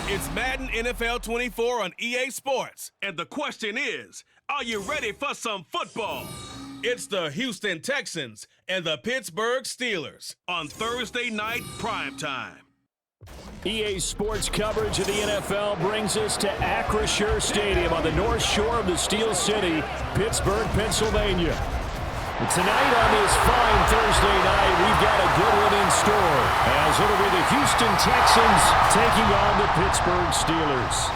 It's Madden NFL 24 on EA Sports. And the question is, are you ready for some football? It's the Houston Texans and the Pittsburgh Steelers on Thursday night primetime. EA Sports coverage of the NFL brings us to Acrisure Stadium on the north shore of the Steel City, Pittsburgh, Pennsylvania. Tonight on this fine Thursday night, we've got a good one in store, as it'll be the Houston Texans taking on the Pittsburgh Steelers.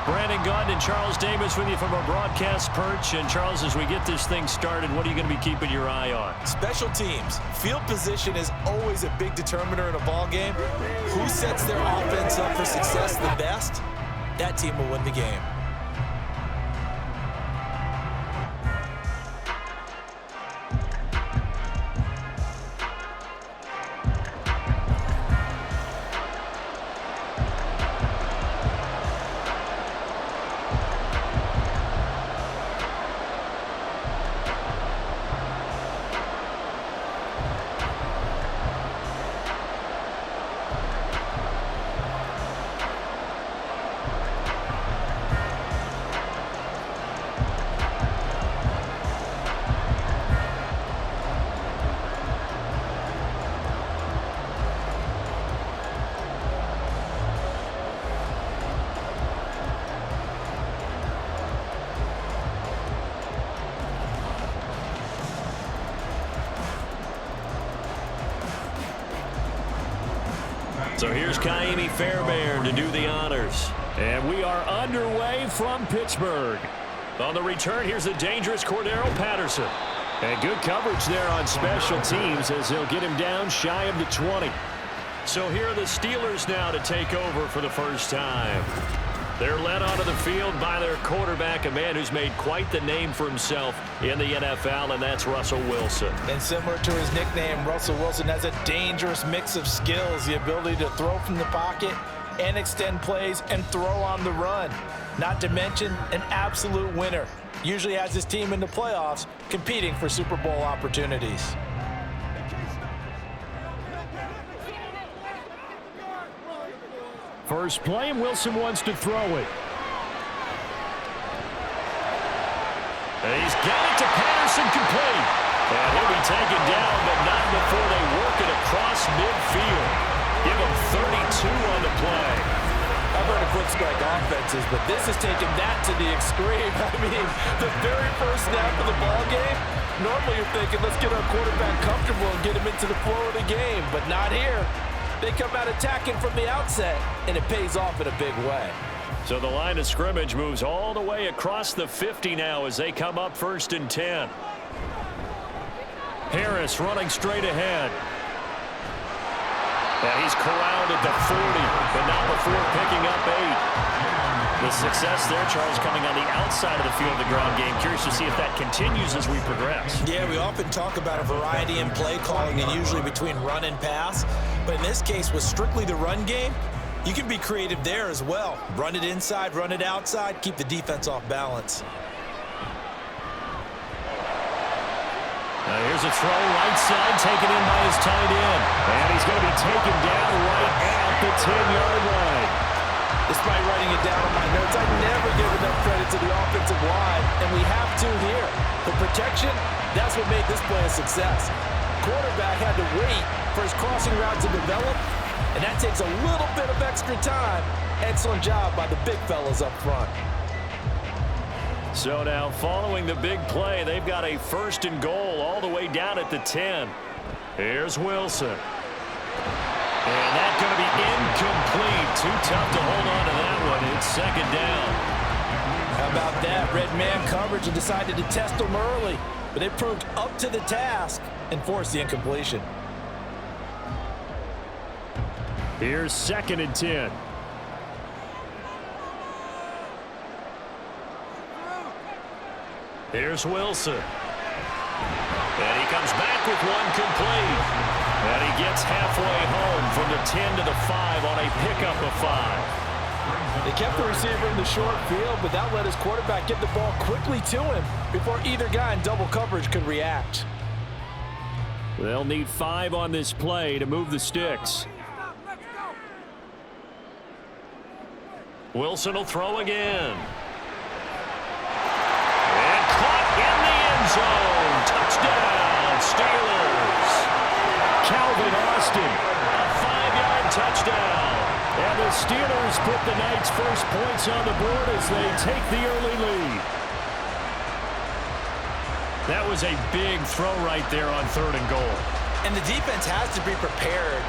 Brandon Gunn and Charles Davis with you from our broadcast perch. And Charles, as we get this thing started, what are you going to be keeping your eye on? Special teams. Field position is always a big determiner in a ball game. Who sets their offense up for success the best? That team will win the game. So here's Kaimi Fairbairn to do the honors. And we are underway from Pittsburgh. On the return, here's the dangerous Cordero Patterson. And good coverage there on special teams as they'll get him down shy of the 20. So here are the Steelers now to take over for the first time. They're led onto the field by their quarterback, a man who's made quite the name for himself in the NFL, and that's Russell Wilson. And similar to his nickname, Russell Wilson has a dangerous mix of skills, the ability to throw from the pocket and extend plays and throw on the run. Not to mention an absolute winner. Usually has his team in the playoffs competing for Super Bowl opportunities. First play, and Wilson wants to throw it. And he's got it to Patterson, complete. And he'll be taken down, but not before they work it across midfield. Give him 32 on the play. I've heard of quick strike offenses, but this has taken that to the extreme. I mean, the very first snap of the ball game, normally you're thinking, let's get our quarterback comfortable and get him into the flow of the game, but not here. They come out attacking from the outset, and it pays off in a big way. So the line of scrimmage moves all the way across the 50 now as they come up 1st and 10. Harris running straight ahead. And he's corralled at the 40, but not before picking up 8. The success there, Charles, coming on the outside of the field of the ground game. Curious to see if that continues as we progress. Yeah, we often talk about a variety in play calling and usually between run and pass. But in this case, with strictly the run game, you can be creative there as well. Run it inside, run it outside, keep the defense off balance. Now here's a throw right side, taken in by his tight end. And he's going to be taken down right at the 10-yard line. Despite writing it down on my notes, I never give enough credit to the offensive line, and we have to here. The protection, that's what made this play a success. Quarterback had to wait for his crossing route to develop, and that takes a little bit of extra time. Excellent job by the big fellas up front. So now following the big play, they've got a 1st and goal all the way down at the 10. Here's Wilson. And that's going to be incomplete. Too tough to hold on to that one. It's 2nd down. How about that? Red man coverage and decided to test them early. But it proved up to the task and forced the incompletion. Here's 2nd and 10. Here's Wilson. And he comes back with one complete. And he gets halfway home from the 10 to the 5 on a pickup of 5. They kept the receiver in the short field, but that let his quarterback get the ball quickly to him before either guy in double coverage could react. They'll need 5 on this play to move the sticks. Wilson will throw again. And caught in the end zone. Touchdown, Steelers. Calvin Austin, a 5-yard touchdown. And the Steelers put the night's first points on the board as they take the early lead. That was a big throw right there on 3rd and goal. And the defense has to be prepared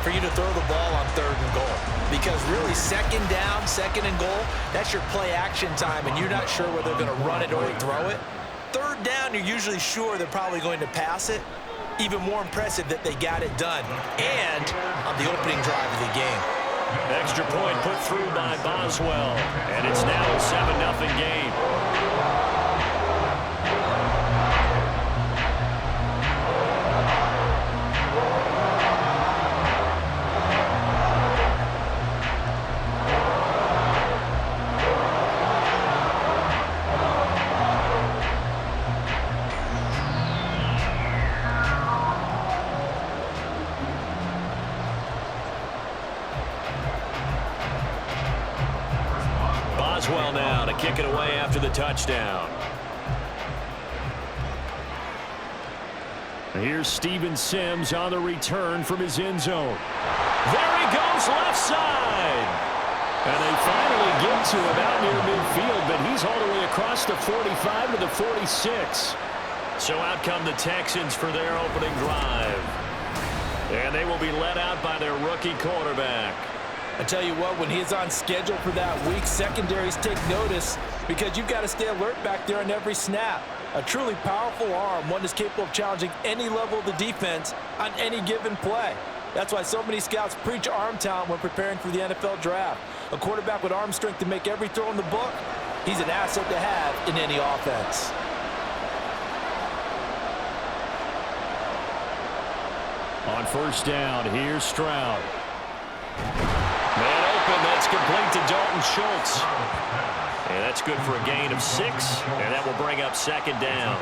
for you to throw the ball on 3rd and goal. Because really, 2nd down, 2nd and goal, that's your play action time, and you're not sure whether they're going to run it or throw it. 3rd down, you're usually sure they're probably going to pass it. Even more impressive that they got it done. And on the opening drive of the game. Extra point put through by Boswell. And it's now a 7-0 game. Boswell now to kick it away after the touchdown. Here's Steven Sims on the return from his end zone. There he goes, left side. And they finally get to him out near midfield, but he's all the way across the 45 to the 46. So out come the Texans for their opening drive. And they will be led out by their rookie quarterback. I tell you what, when he's on schedule for that week, secondaries take notice because you've got to stay alert back there on every snap. A truly powerful arm, one that's capable of challenging any level of the defense on any given play. That's why so many scouts preach arm talent when preparing for the NFL draft. A quarterback with arm strength to make every throw in the book, he's an asset to have in any offense. On 1st down, here's Stroud. Man open, that's complete to Dalton Schultz. And that's good for a gain of 6, and that will bring up 2nd down.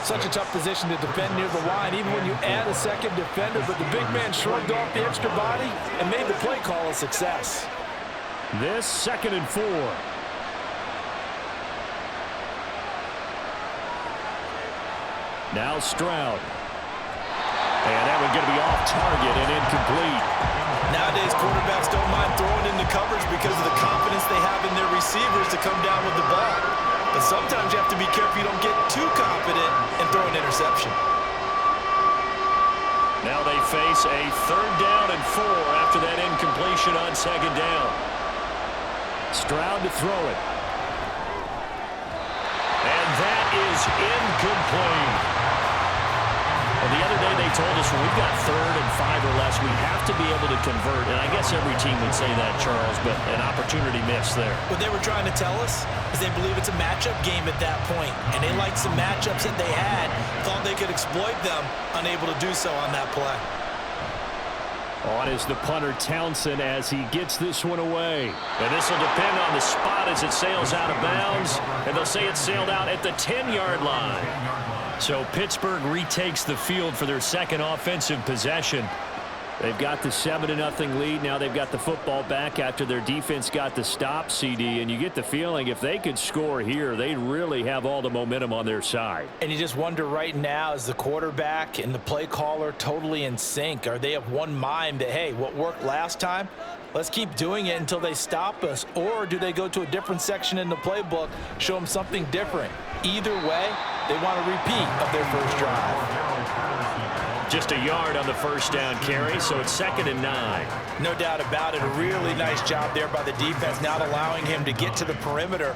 Such a tough position to defend near the line, even when you add a second defender, but the big man shrugged off the extra body and made the play call a success. This 2nd and 4. Now Stroud. And that one's going to be off target and incomplete. Nowadays, quarterbacks don't mind throwing into coverage because of the confidence they have in their receivers to come down with the ball. But sometimes you have to be careful you don't get too confident and throw an interception. Now they face a 3rd down and 4 after that incompletion on 2nd down. Stroud to throw it. And that is incomplete. And the other day they told us when we've got 3rd and 5 or less, we have to be able to convert. And I guess every team would say that, Charles, but an opportunity missed there. What they were trying to tell us is they believe it's a matchup game at that point. And they liked some matchups that they had, thought they could exploit them, unable to do so on that play. On is the punter Townsend as he gets this one away. And this will depend on the spot as it sails out of bounds. And they'll say it sailed out at the 10-yard line. So Pittsburgh retakes the field for their 2nd offensive possession. They've got the 7-0 lead. Now they've got the football back after their defense got the stop, CD. And you get the feeling if they could score here, they'd really have all the momentum on their side. And you just wonder right now, is the quarterback and the play caller totally in sync? Are they of one mind that, hey, what worked last time, let's keep doing it until they stop us? Or do they go to a different section in the playbook, show them something different? Either way, they want a repeat of their first drive. Just a yard on the 1st down carry, so it's 2nd and 9. No doubt about it. A really nice job there by the defense, not allowing him to get to the perimeter.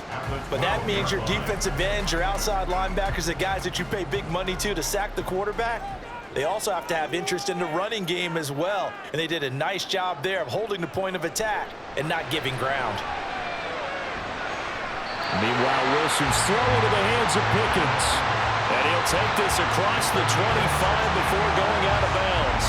But that means your defensive ends, your outside linebackers, the guys that you pay big money to sack the quarterback, they also have to have interest in the running game as well. And they did a nice job there of holding the point of attack and not giving ground. Meanwhile, Wilson's throwing to the hands of Pickens. And he'll take this across the 25 before going out of bounds.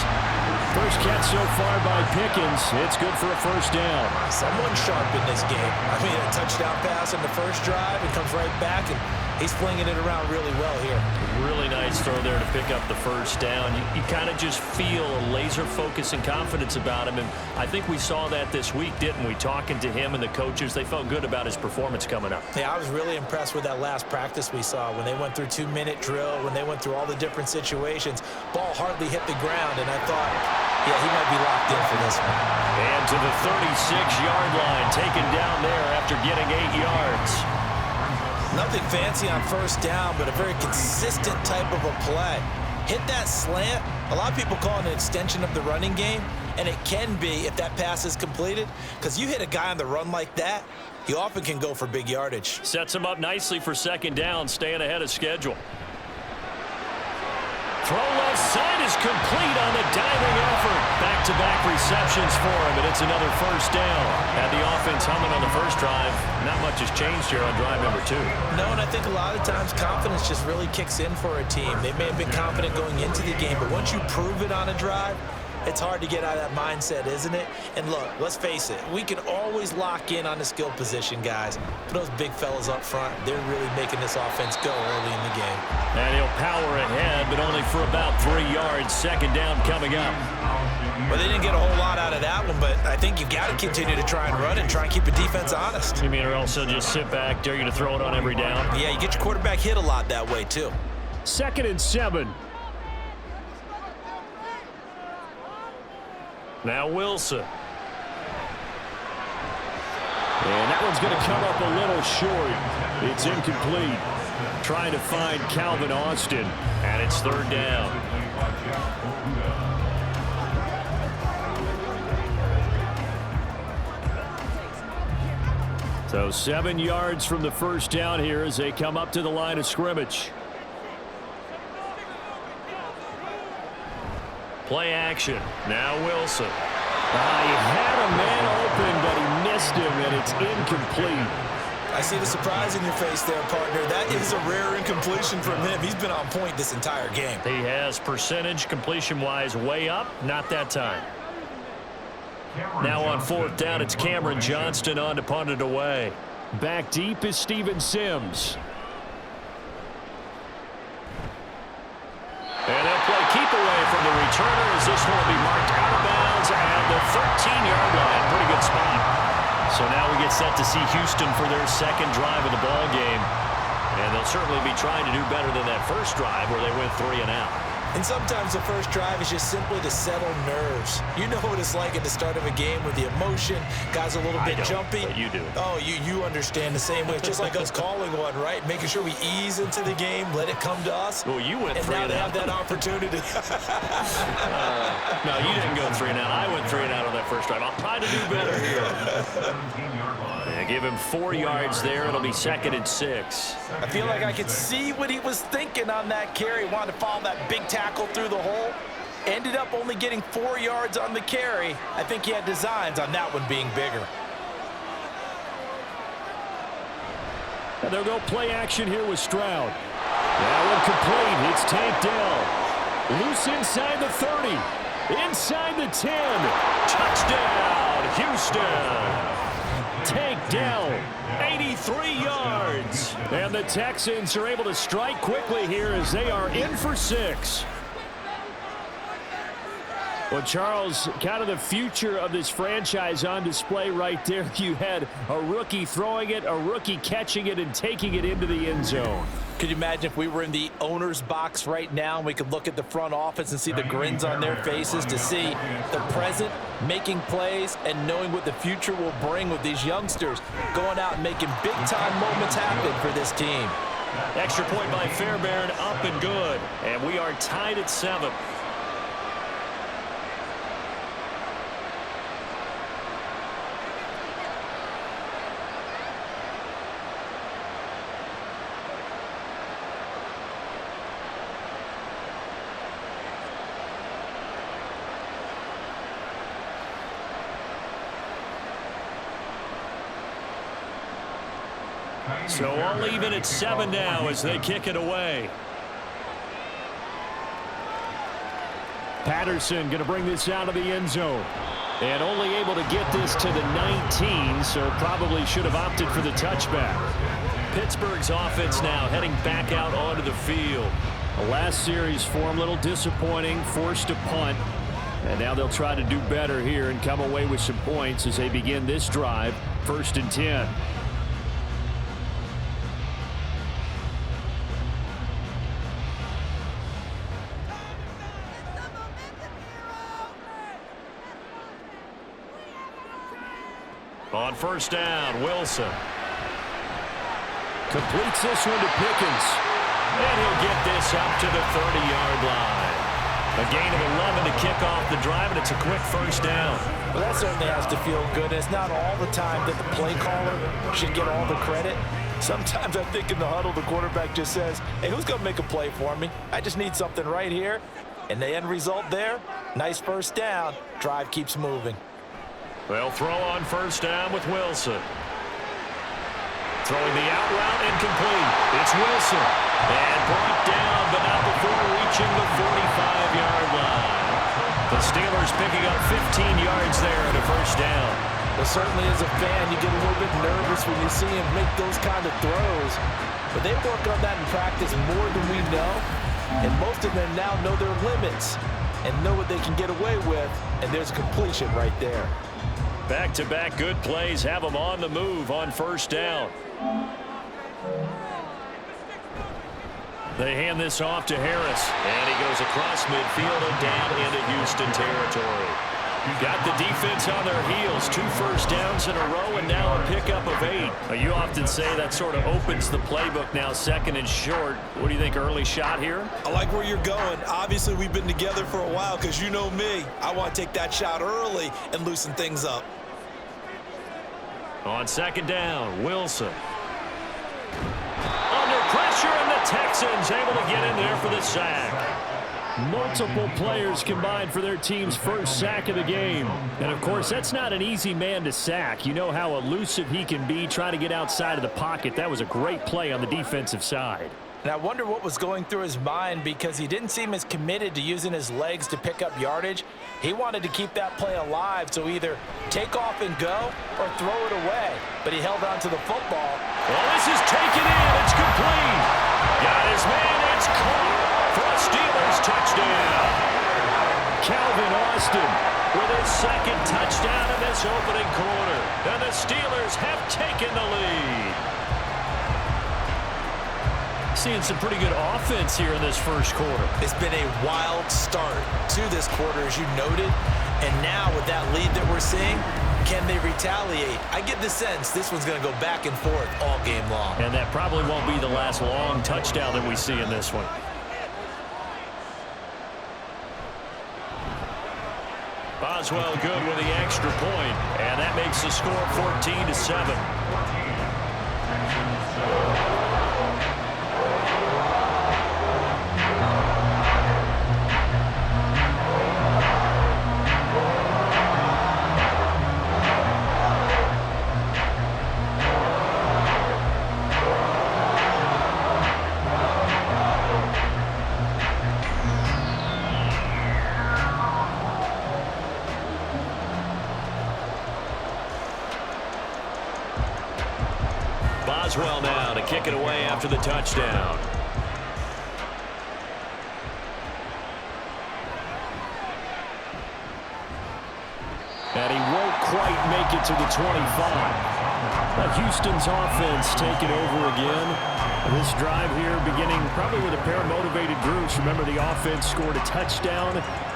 First catch so far by Pickens. It's good for a 1st down. Someone sharp in this game. I mean, a touchdown pass on the first drive and comes right back, and he's flinging it around really well here. Really nice throw there to pick up the first down. You kind of just feel a laser focus and confidence about him, and I think we saw that this week, didn't we? Talking to him and the coaches, they felt good about his performance coming up. Yeah, I was really impressed with that last practice we saw when they went through 2-minute drill, when they went through all the different situations. Ball hardly hit the ground, and I thought, yeah, he might be locked in for this one. And to the 36-yard line, taken down there after getting 8 yards. Nothing fancy on first down, but a very consistent type of a play. Hit that slant. A lot of people call it an extension of the running game, and it can be if that pass is completed, because you hit a guy on the run like that, he often can go for big yardage. Sets him up nicely for second down, staying ahead of schedule. Throw left side is complete on the diving effort. Back-to-back receptions for him, and it's another first down. Had the offense humming on the first drive. Not much has changed here on drive number 2. No, and I think a lot of times confidence just really kicks in for a team. They may have been confident going into the game, but once you prove it on a drive, it's hard to get out of that mindset, isn't it? And look, let's face it, we can always lock in on the skill position, guys. But those big fellas up front, they're really making this offense go early in the game. And he'll power ahead, but only for about 3 yards. Second down coming up. Well, they didn't get a whole lot out of that one, but I think you've got to continue to try and run and try and keep the defense honest. You mean, or else they'll just sit back, dare you to throw it on every down? Yeah, you get your quarterback hit a lot that way, too. 2nd and 7. Now Wilson. And that one's going to come up a little short. It's incomplete. Trying to find Calvin Austin, and it's 3rd down. So 7 yards from the first down here as they come up to the line of scrimmage. Play action. Now Wilson. He had a man open, but he missed him, and it's incomplete. I see the surprise in your face there, partner. That is a rare incompletion from him. He's been on point this entire game. He has percentage completion-wise way up. Not that time. Now on 4th down, it's Cameron Johnston on to punt it away. Back deep is Steven Sims. And they'll play keep away from the returner as this one will be marked out of bounds at the 13-yard line. Pretty good spot. So now we get set to see Houston for their second drive of the ball game. And they'll certainly be trying to do better than that first drive where they went 3 and out. And sometimes the first drive is just simply to settle nerves. You know what it's like at the start of a game with the emotion. Guys are a little bit jumpy. But you do. Oh, you understand the same way. It's just like us calling one, right? Making sure we ease into the game, let it come to us. Well, you went 3 and out. And now they have that opportunity. No, you didn't go 3 and out. I went 3 and out on that first drive. I'll try to do better here. Yeah, give him 4 yards there. It'll be 2nd and 6. I feel like I could see what he was thinking on that carry. Wanted to follow that big tackle through the hole. Ended up only getting 4 yards on the carry. I think he had designs on that one being bigger. And they'll go play action here with Stroud. That one complete. It's tanked down. Loose inside the 30. Inside the 10. Touchdown, Houston. Take down, 83 yards. And the Texans are able to strike quickly here as they are in for 6. Well, Charles, kind of the future of this franchise on display right there. You had a rookie throwing it, a rookie catching it, and taking it into the end zone. Could you imagine if we were in the owner's box right now and we could look at the front office and see the grins on their faces to see the present making plays and knowing what the future will bring with these youngsters going out and making big-time moments happen for this team. Extra point by Fairbairn, up and good. And we are tied at 7. So all even at 7 now as they kick it away. Patterson going to bring this out of the end zone. And only able to get this to the 19, so probably should have opted for the touchback. Pittsburgh's offense now heading back out onto the field. The last series for him, a little disappointing, forced a punt. And now they'll try to do better here and come away with some points as they begin this drive, 1st and 10. On 1st down, Wilson completes this one to Pickens. And he'll get this up to the 30-yard line. A gain of 11 to kick off the drive, and it's a quick 1st down. Well, that certainly has to feel good. It's not all the time that the play caller should get all the credit. Sometimes I think in the huddle, the quarterback just says, hey, who's going to make a play for me? I just need something right here. And the end result there, nice 1st down. Drive keeps moving. They'll throw on 1st down with Wilson. Throwing the out route incomplete. It's Wilson. And brought down, but not before reaching the 45-yard line. The Steelers picking up 15 yards there at a 1st down. Well, certainly as a fan, you get a little bit nervous when you see him make those kind of throws. But they work on that in practice more than we know. And most of them now know their limits and know what they can get away with. And there's completion right there. Back-to-back good plays have them on the move on 1st down. They hand this off to Harris, and he goes across midfield and down into Houston territory. Got the defense on their heels, 2 1st downs in a row, and now a pickup of 8. You often say that sort of opens the playbook now, 2nd and short. What do you think, early shot here? I like where you're going. Obviously, we've been together for a while because you know me. I want to take that shot early and loosen things up. On 2nd down, Wilson. Under pressure, and the Texans able to get in there for the sack. Multiple players combined for their team's 1st sack of the game. And, of course, that's not an easy man to sack. You know how elusive he can be trying to get outside of the pocket. That was a great play on the defensive side. And I wonder what was going through his mind because he didn't seem as committed to using his legs to pick up yardage. He wanted to keep that play alive, so either take off and go or throw it away. But he held on to the football. Well, this is taken in. It's complete. Got his man. It's caught for a Steelers touchdown. Calvin Austin with his 2nd touchdown in this opening quarter. And the Steelers have taken the lead. Seeing some pretty good offense here in this 1st quarter. It's been a wild start to this quarter, as you noted. And now with that lead that we're seeing, can they retaliate? I get the sense this one's going to go back and forth all game long. And that probably won't be the last long touchdown that we see in this one. Boswell good with the extra point, and that makes the score 14-7. Boswell now to kick it away after the touchdown. And he won't quite make it to the 25. But Houston's offense taking over again. This drive here beginning probably with a pair of motivated groups. Remember, the offense scored a touchdown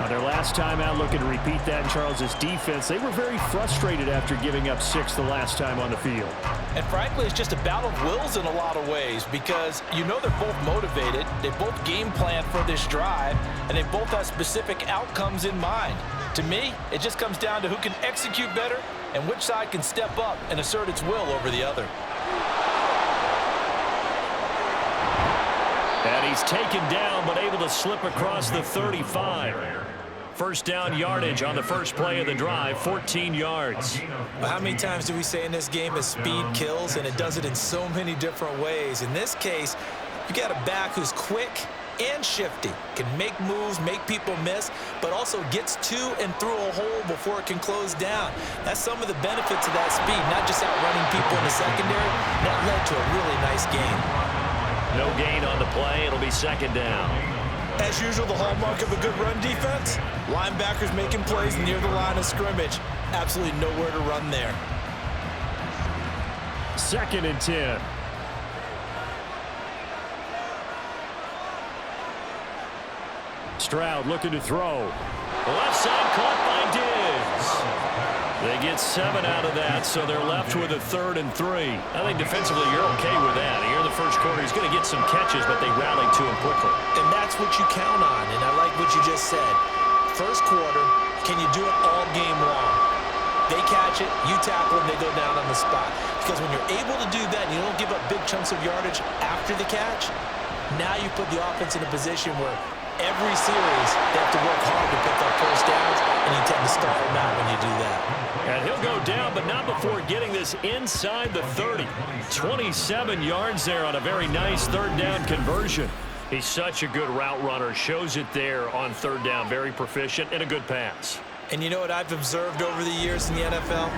their last time out. Looking to repeat that in Charles's defense. They were very frustrated after giving up 6 the last time on the field. And frankly, it's just a battle of wills in a lot of ways because you know they're both motivated. They both game plan for this drive, and they both have specific outcomes in mind. To me, it just comes down to who can execute better and which side can step up and assert its will over the other. And he's taken down but able to slip across the 35. 1st down yardage on the first play of the drive, 14 yards. How many times do we say in this game that speed kills, and it does it in so many different ways? In this case, you got a back who's quick and shifty, can make moves, make people miss, but also gets to and through a hole before it can close down. That's some of the benefits of that speed, not just outrunning people in the secondary. That led to a really nice game. No gain on the play. It'll be 2nd down. as usual, the hallmark of a good run defense, linebackers making plays near the line of scrimmage. Absolutely nowhere to run there. 2nd and 10. Stroud looking to throw. Left side caught by Diggs. They get 7 out of that, so they're left with a 3rd and 3. I think defensively you're okay with that. Here in the first quarter, he's going to get some catches, but they rallied to him quickly. And that's what you count on, and I like what you just said. First quarter, can you do it all game long? They catch it, you tackle them, they go down on the spot. Because when you're able to do that and you don't give up big chunks of yardage after the catch, now you put the offense in a position where every series they have to work hard to pick up first downs, and you tend to stall them out when you do that. And he'll go down, but not before getting this inside the 30. 27 yards there on a very nice 3rd down conversion. He's such a good route runner. Shows it there on 3rd down. Very proficient and a good pass. And you know what I've observed over the years in the NFL?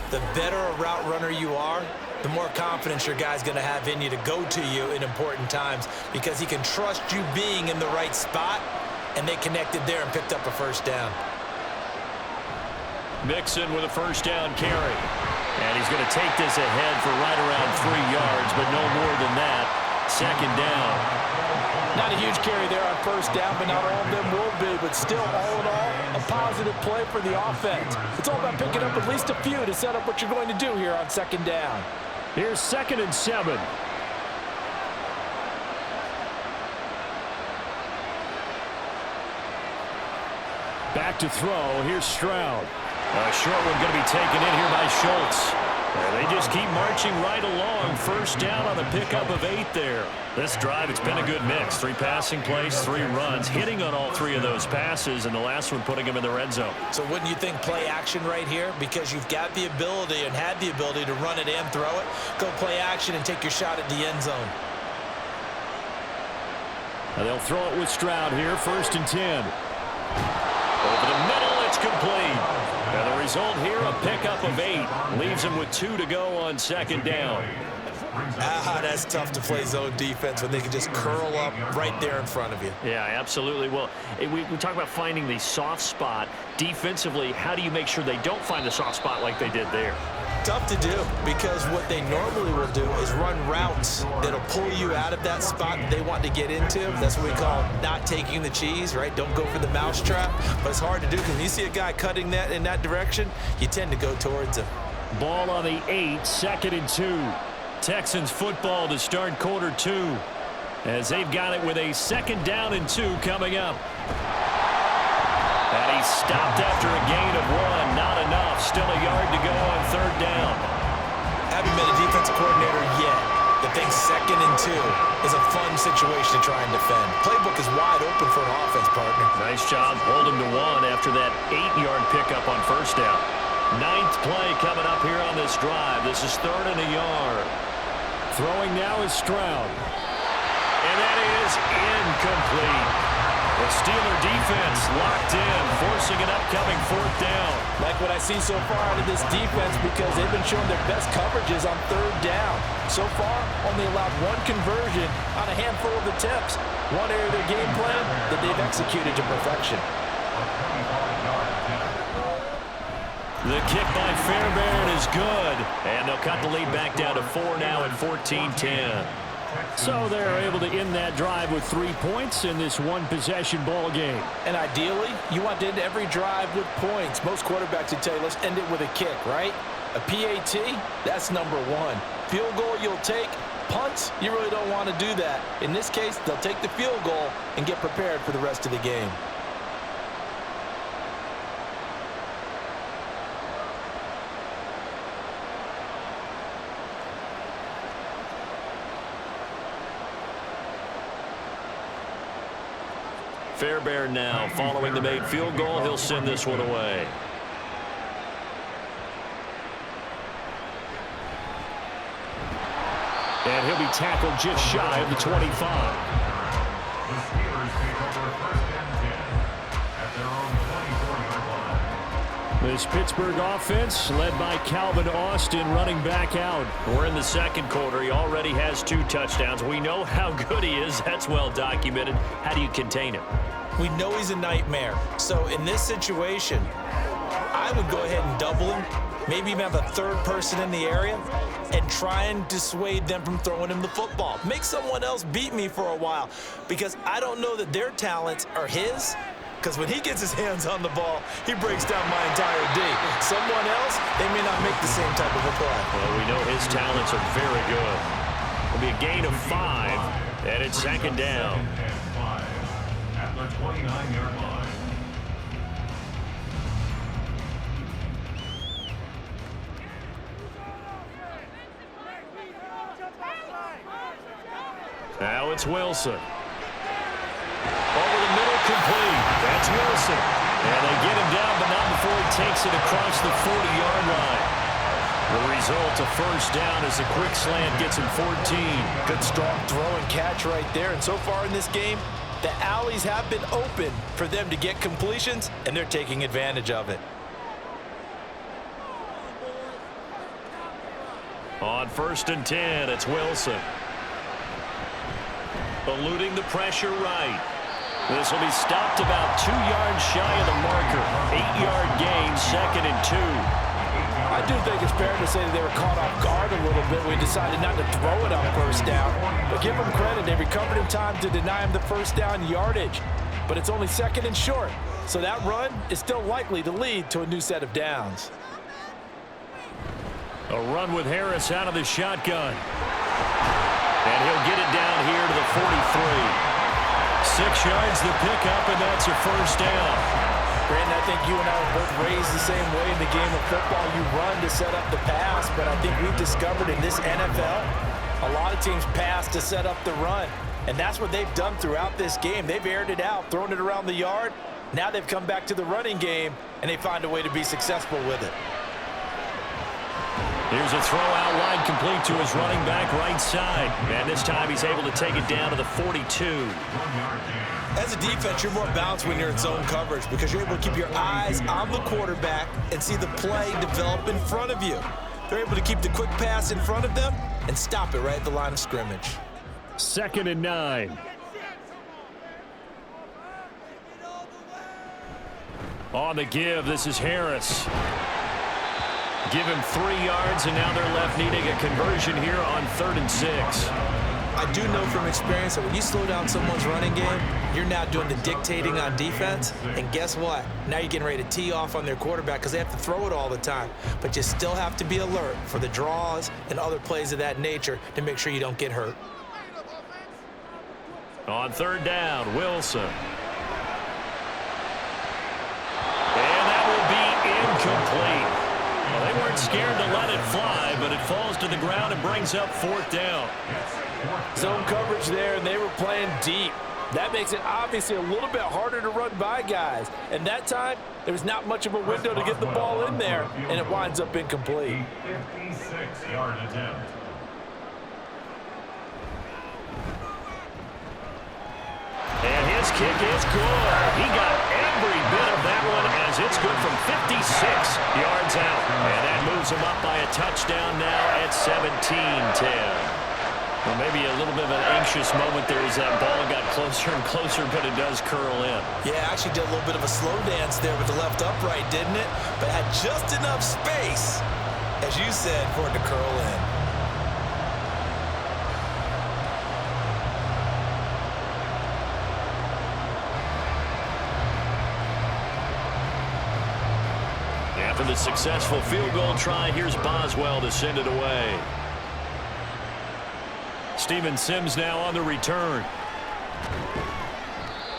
The better a route runner you are, the more confidence your guy's going to have in you to go to you in important times, because he can trust you being in the right spot, and they connected there and picked up a first down. Mixon with a first down carry. And he's going to take this ahead for right around 3 yards, but no more than that. 2nd down. Not a huge carry there on first down, but not all of them will be. But still, all in all, a positive play for the offense. It's all about picking up at least a few to set up what you're going to do here on 2nd down. Here's 2nd and 7. Back to throw. Here's Stroud. A short one going to be taken in here by Schultz. And they just keep marching right along. First down on the pickup of 8 there. This drive, it's been a good mix. 3 passing plays, 3 runs, hitting on all 3 of those passes, and the last one putting him in the red zone. So wouldn't you think play action right here? Because you've got the ability and had the ability to run it and throw it. Go play action and take your shot at the end zone. And they'll throw it with Stroud here, 1st and 10. Over the middle, it's complete. And the result here, a pickup of 8. Leaves him with 2 to go on 2nd down. That's tough to play zone defense when they can just curl up right there in front of you. Yeah, absolutely. Well, we talk about finding the soft spot. Defensively, how do you make sure they don't find the soft spot like they did there? Tough to do, because what they normally will do is run routes that'll pull you out of that spot that they want to get into. That's what we call not taking the cheese, right? Don't go for the mousetrap. But it's hard to do, because when you see a guy cutting that in that direction, you tend to go towards him. Ball on the 8, 2nd and 2. Texans football to start quarter 2, as they've got it with a 2nd down and 2 coming up. And he's stopped after a gain of 1. Not enough. Still a yard to go on 3rd down. Haven't been a defensive coordinator yet that thinks 2nd and 2 is a fun situation to try and defend. Playbook is wide open for an offense, partner. Nice job holding to 1 after that 8-yard pickup on 1st down. 9th play coming up here on this drive. This is 3rd and a yard. Throwing now is Stroud. And that is incomplete. The Steeler defense locked in, forcing an upcoming 4th down. Like what I see so far out of this defense, because they've been showing their best coverages on 3rd down. So far, only allowed 1 conversion on a handful of attempts. One area of their game plan that they've executed to perfection. The kick by Fairbairn is good. And they'll cut the lead back down to 4 now at 14-10. So they're able to end that drive with 3 points in this 1-possession ball game. And ideally, you want to end every drive with points. Most quarterbacks would tell you, let's end it with a kick, right? A PAT, that's number 1. Field goal you'll take. Punts, you really don't want to do that. In this case, they'll take the field goal and get prepared for the rest of the game. Fairbairn now, following the made field goal, he'll send this one away. And he'll be tackled just shy of the 25. This Pittsburgh offense led by Calvin Austin running back out. We're in the second quarter. He already has 2 touchdowns. We know how good he is. That's well documented. How do you contain him? We know he's a nightmare. So in this situation, I would go ahead and double him, maybe even have a third person in the area, and try and dissuade them from throwing him the football. Make someone else beat me for a while, because I don't know that their talents are his, because when he gets his hands on the ball, he breaks down my entire D. Someone else, they may not make the same type of a play. Well, we know his talents are very good. It'll be a gain of 5, and it's second down. At the 29-yard line. Now it's Wilson. Over the middle, complete. That's Wilson. And they get him down, but not before he takes it across the 40-yard line. The result, a first down as a quick slant gets him 14. Good strong throw and catch right there. And so far in this game, the alleys have been open for them to get completions, and they're taking advantage of it. On 1st and 10, it's Wilson. Eluding the pressure right. This will be stopped about 2 yards shy of the marker. 8-yard gain, 2nd and 2. I do think it's fair to say that they were caught off guard a little bit. We decided not to throw it on 1st down. But give them credit. They recovered in time to deny him the 1st down yardage. But it's only 2nd and short. So that run is still likely to lead to a new set of downs. A run with Harris out of the shotgun. And he'll get it down here to the 43. 6 yards the pickup, and that's a first down. Brandon, I think you and I were both raised the same way in the game of football. You run to set up the pass, but I think we've discovered in this NFL, a lot of teams pass to set up the run. And that's what they've done throughout this game. They've aired it out, thrown it around the yard. Now they've come back to the running game, and they find a way to be successful with it. Here's a throw out wide, complete to his running back right side. And this time he's able to take it down to the 42. As a defense, you're more balanced when you're in zone coverage because you're able to keep your eyes on the quarterback and see the play develop in front of you. They're able to keep the quick pass in front of them and stop it right at the line of scrimmage. 2nd and 9. On the give, this is Harris. Give him 3 yards, and now they're left needing a conversion here on 3rd and 6. I do know from experience that when you slow down someone's running game, you're now doing the dictating on defense. And guess what? Now you're getting ready to tee off on their quarterback because they have to throw it all the time. But you still have to be alert for the draws and other plays of that nature to make sure you don't get hurt. On 3rd down, Wilson. And that will be incomplete. Well, they weren't scared to let it fly, but it falls to the ground and brings up 4th down. Zone coverage there, and they were playing deep. That makes it obviously a little bit harder to run by guys. And that time, there was not much of a window to get the ball in there, and it winds up incomplete. 56-yard attempt. And his kick is good. He got every bit of that one as it's good from 56 yards out. And that moves him up by a touchdown now at 17-10. Well, maybe a little bit of an anxious moment there as that ball got closer and closer, but it does curl in. Yeah, actually did a little bit of a slow dance there with the left upright, didn't it? But had just enough space, as you said, for it to curl in. After the successful field goal try, here's Boswell to send it away. Steven Sims now on the return.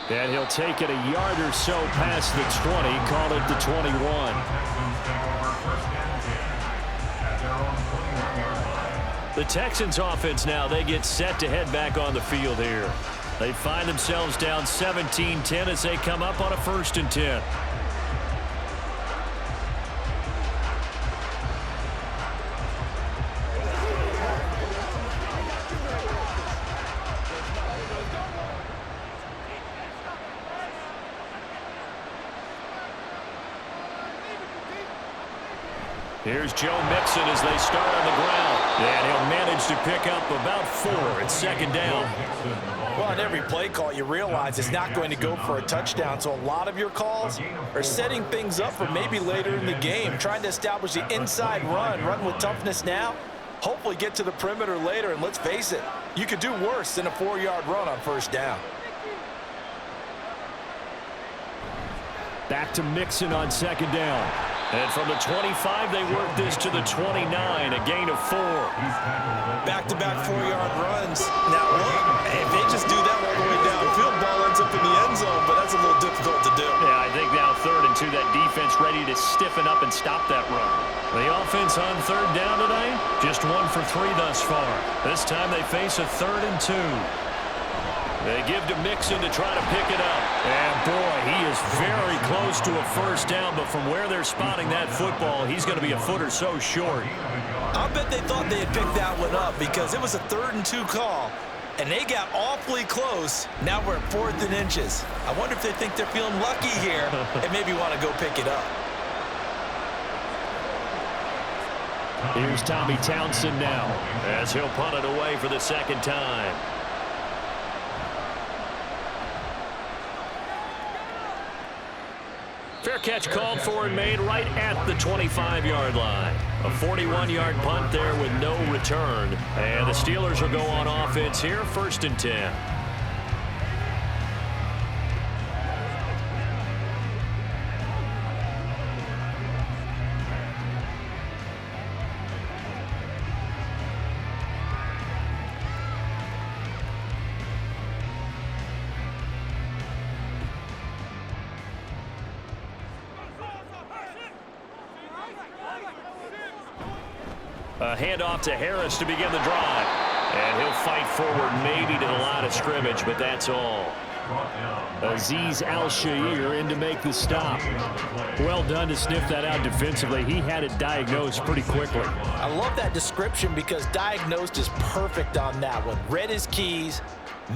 And he'll take it a yard or so past the 20, call it the 21. The Texans offense now, they get set to head back on the field here. They find themselves down 17-10 as they come up on a 1st and 10. Here's Joe Mixon as they start on the ground. And he'll manage to pick up about 4. It's second down. Well, on every play call, you realize it's not going to go for a touchdown. So a lot of your calls are setting things up for maybe later in the game, trying to establish the inside run with toughness now, hopefully get to the perimeter later. And let's face it, you could do worse than a 4-yard run on first down. Back to Mixon on second down. And from the 25, they work this to the 29, a gain of 4. Back-to-back 4-yard runs. Now, look, if they just do that all the way downfield, ball ends up in the end zone, but that's a little difficult to do. Yeah, I think now 3rd and 2, that defense ready to stiffen up and stop that run. The offense on 3rd down tonight, just 1 for 3 thus far. This time they face a 3rd and 2. They give to Mixon to try to pick it up. And, boy, he is very close to a first down, but from where they're spotting that football, he's going to be a foot or so short. I bet they thought they had picked that one up because it was a 3rd and 2 call, and they got awfully close. Now we're at 4th and inches. I wonder if they think they're feeling lucky here and maybe want to go pick it up. Here's Tommy Townsend now as he'll punt it away for the second time. Fair catch called for and made right at the 25-yard line. A 41-yard punt there with no return. And the Steelers will go on offense here, 1st and 10. A handoff to Harris to begin the drive. And he'll fight forward maybe to the line of scrimmage, but that's all. Azeez Al-Shaair in to make the stop. Well done to sniff that out defensively. He had it diagnosed pretty quickly. I love that description because diagnosed is perfect on that one. Read his keys,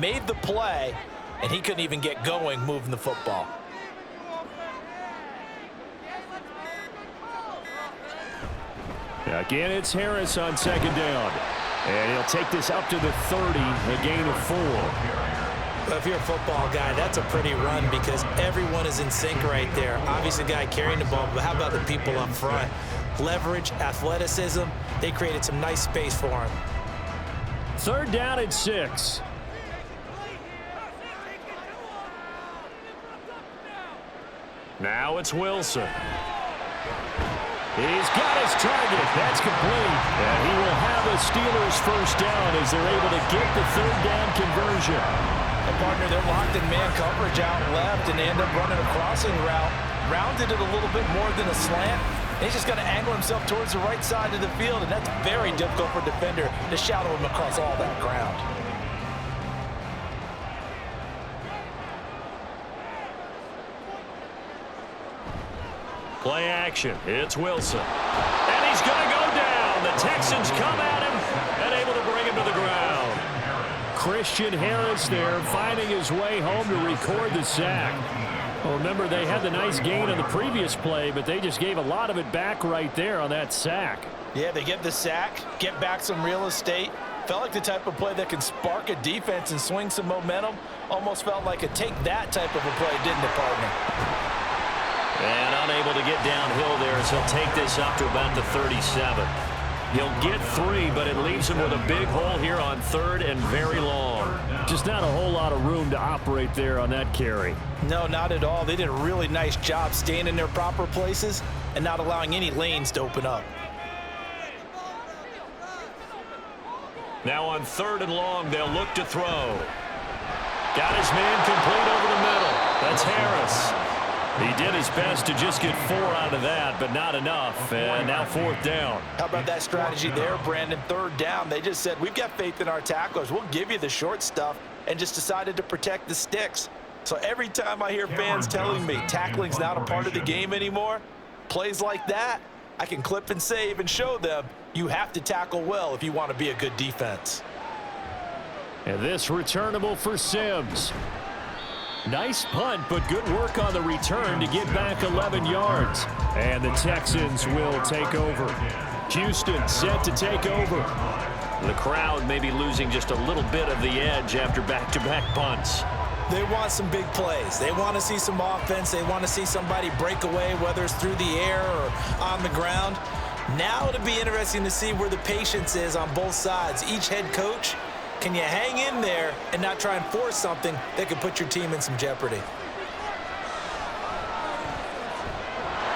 made the play, and he couldn't even get going moving the football. Again, it's Harris on second down. And he'll take this up to the 30, a gain of 4. Well, if you're a football guy, that's a pretty run because everyone is in sync right there. Obviously, the guy carrying the ball, but how about the people up front? Leverage, athleticism, they created some nice space for him. 3rd down and 6. Now it's Wilson. He's got his target. That's complete. And he will have a Steelers first down as they're able to get the 3rd down conversion. And partner, they're locked in man coverage out left, and they end up running a crossing route. Rounded it a little bit more than a slant. He's just got to angle himself towards the right side of the field, and that's very difficult for a defender to shadow him across all that ground. Play action. It's Wilson. And he's going to go down. The Texans come at him and able to bring him to the ground. Christian Harris there finding his way home to record the sack. Well, remember, they had the nice gain on the previous play, but they just gave a lot of it back right there on that sack. Yeah, they get the sack, get back some real estate. Felt like the type of play that can spark a defense and swing some momentum. Almost felt like a take that type of a play, didn't it, partner? And unable to get downhill there as he'll take this up to about the 37. He'll get 3, but it leaves him with a big hole here on 3rd and very long. Just not a whole lot of room to operate there on that carry. No, not at all. They did a really nice job staying in their proper places and not allowing any lanes to open up. Now on 3rd and long, they'll look to throw. Got his man complete over the middle. That's Harris. He did his best to just get 4 out of that, but not enough. And now 4th down. How about that strategy there, Brandon? 3rd down. They just said, we've got faith in our tacklers. We'll give you the short stuff, and just decided to protect the sticks. So every time I hear fans telling me tackling's not a part of the game anymore, plays like that, I can clip and save and show them you have to tackle well if you want to be a good defense. And this returnable for Sims. Nice punt, but good work on the return to get back 11 yards. And the Texans will take over. Houston set to take over. The crowd may be losing just a little bit of the edge after back-to-back punts. They want some big plays. They want to see some offense. They want to see somebody break away, whether it's through the air or on the ground. Now it'll be interesting to see where the patience is on both sides. Each head coach, can you hang in there and not try and force something that could put your team in some jeopardy?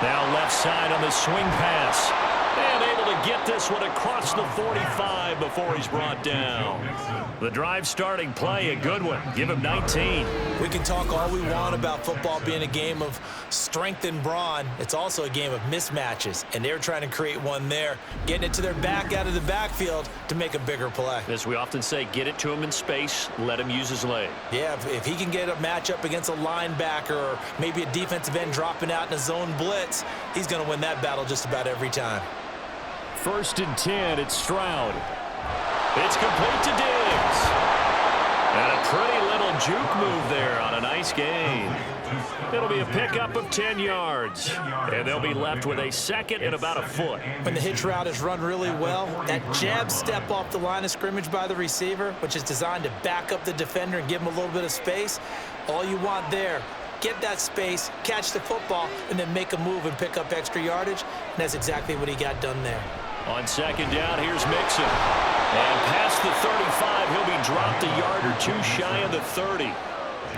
Now left side on the swing pass. And able to get this one across the 45 before he's brought down. The drive starting play, a good one. Give him 19. We can talk all we want about football being a game of strength and brawn. It's also a game of mismatches, and they're trying to create one there, getting it to their back out of the backfield to make a bigger play. As we often say, get it to him in space, let him use his leg. Yeah, if he can get a matchup against a linebacker or maybe a defensive end dropping out in a zone blitz, he's going to win that battle just about every time. 1st and 10, it's Stroud. It's complete to Diggs. And a pretty little juke move there on a nice gain. It'll be a pickup of 10 yards. And they'll be left with a second and about a foot. When the hitch route is run really well, that jab step off the line of scrimmage by the receiver, which is designed to back up the defender and give him a little bit of space, all you want there, get that space, catch the football, and then make a move and pick up extra yardage. And that's exactly what he got done there. On 2nd down, here's Mixon. And past the 35, he'll be dropped a yard or two shy of the 30.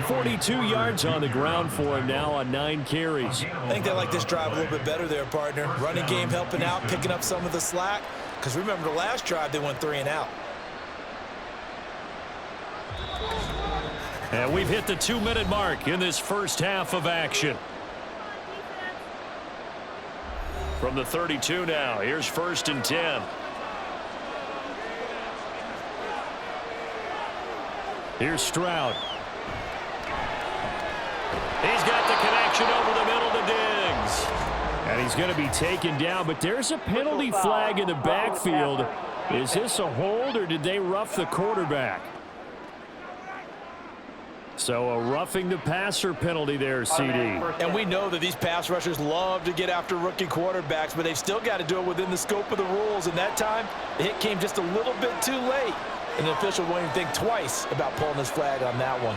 42 yards on the ground for him now on 9 carries. I think they like this drive a little bit better there, partner. Running game helping out, picking up some of the slack. Because remember, the last drive, they went 3 and out. And we've hit the 2-minute mark in this first half of action. From the 32 now, here's 1st and 10. Here's Stroud. He's got the connection over the middle to Diggs. And he's going to be taken down, but there's a penalty flag in the backfield. Is this a hold, or did they rough the quarterback? So a roughing the passer penalty there, CD. And we know that these pass rushers love to get after rookie quarterbacks, but they've still got to do it within the scope of the rules. And that time, the hit came just a little bit too late. And the official won't even think twice about pulling his flag on that one.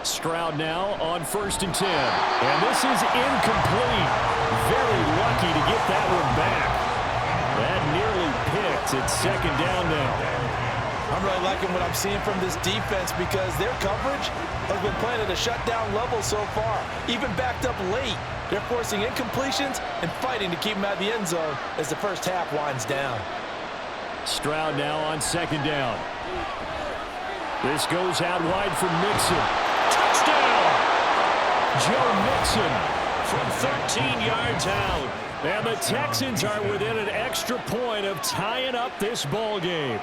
Stroud now on 1st and 10. And this is incomplete. Very lucky to get that one back. That nearly picked. It's 2nd down now. I'm really liking what I'm seeing from this defense because their coverage has been playing at a shutdown level so far. Even backed up late, they're forcing incompletions and fighting to keep them out of the end zone as the first half winds down. Stroud now on 2nd down. This goes out wide for Mixon. Touchdown! Joe Mixon from 13 yards out. And the Texans are within an extra point of tying up this ball game.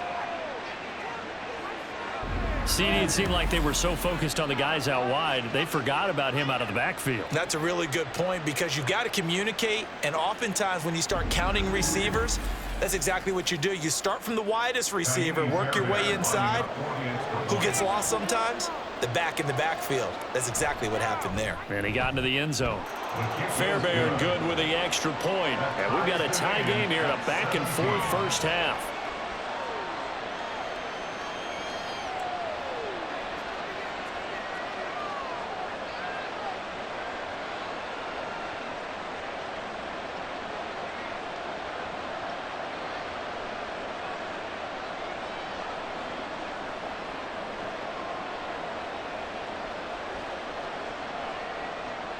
CD, it seemed like they were so focused on the guys out wide, they forgot about him out of the backfield. That's a really good point because you got to communicate, and oftentimes when you start counting receivers, that's exactly what you do. You start from the widest receiver, work your way inside. Who gets lost sometimes? The back in the backfield. That's exactly what happened there. And he got into the end zone. Fairbairn good with the extra point. And we've got a tie game here in a back-and-forth first half.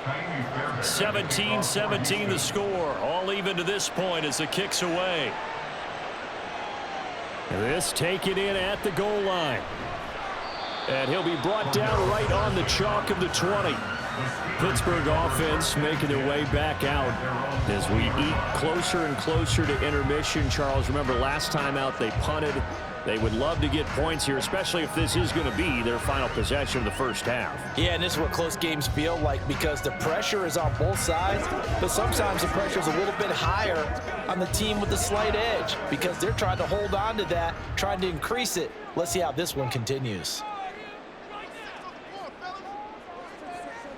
Tiny Fairbairn. 17-17 the score. All even to this point as the kick's away. This taken in at the goal line. And he'll be brought down right on the chalk of the 20. Pittsburgh offense making their way back out as we eat closer and closer to intermission. Charles, remember last time out they punted They would love to get points here, especially if this is going to be their final possession of the first half. Yeah, and this is what close games feel like because the pressure is on both sides, but sometimes the pressure is a little bit higher on the team with the slight edge because they're trying to hold on to that, trying to increase it. Let's see how this one continues.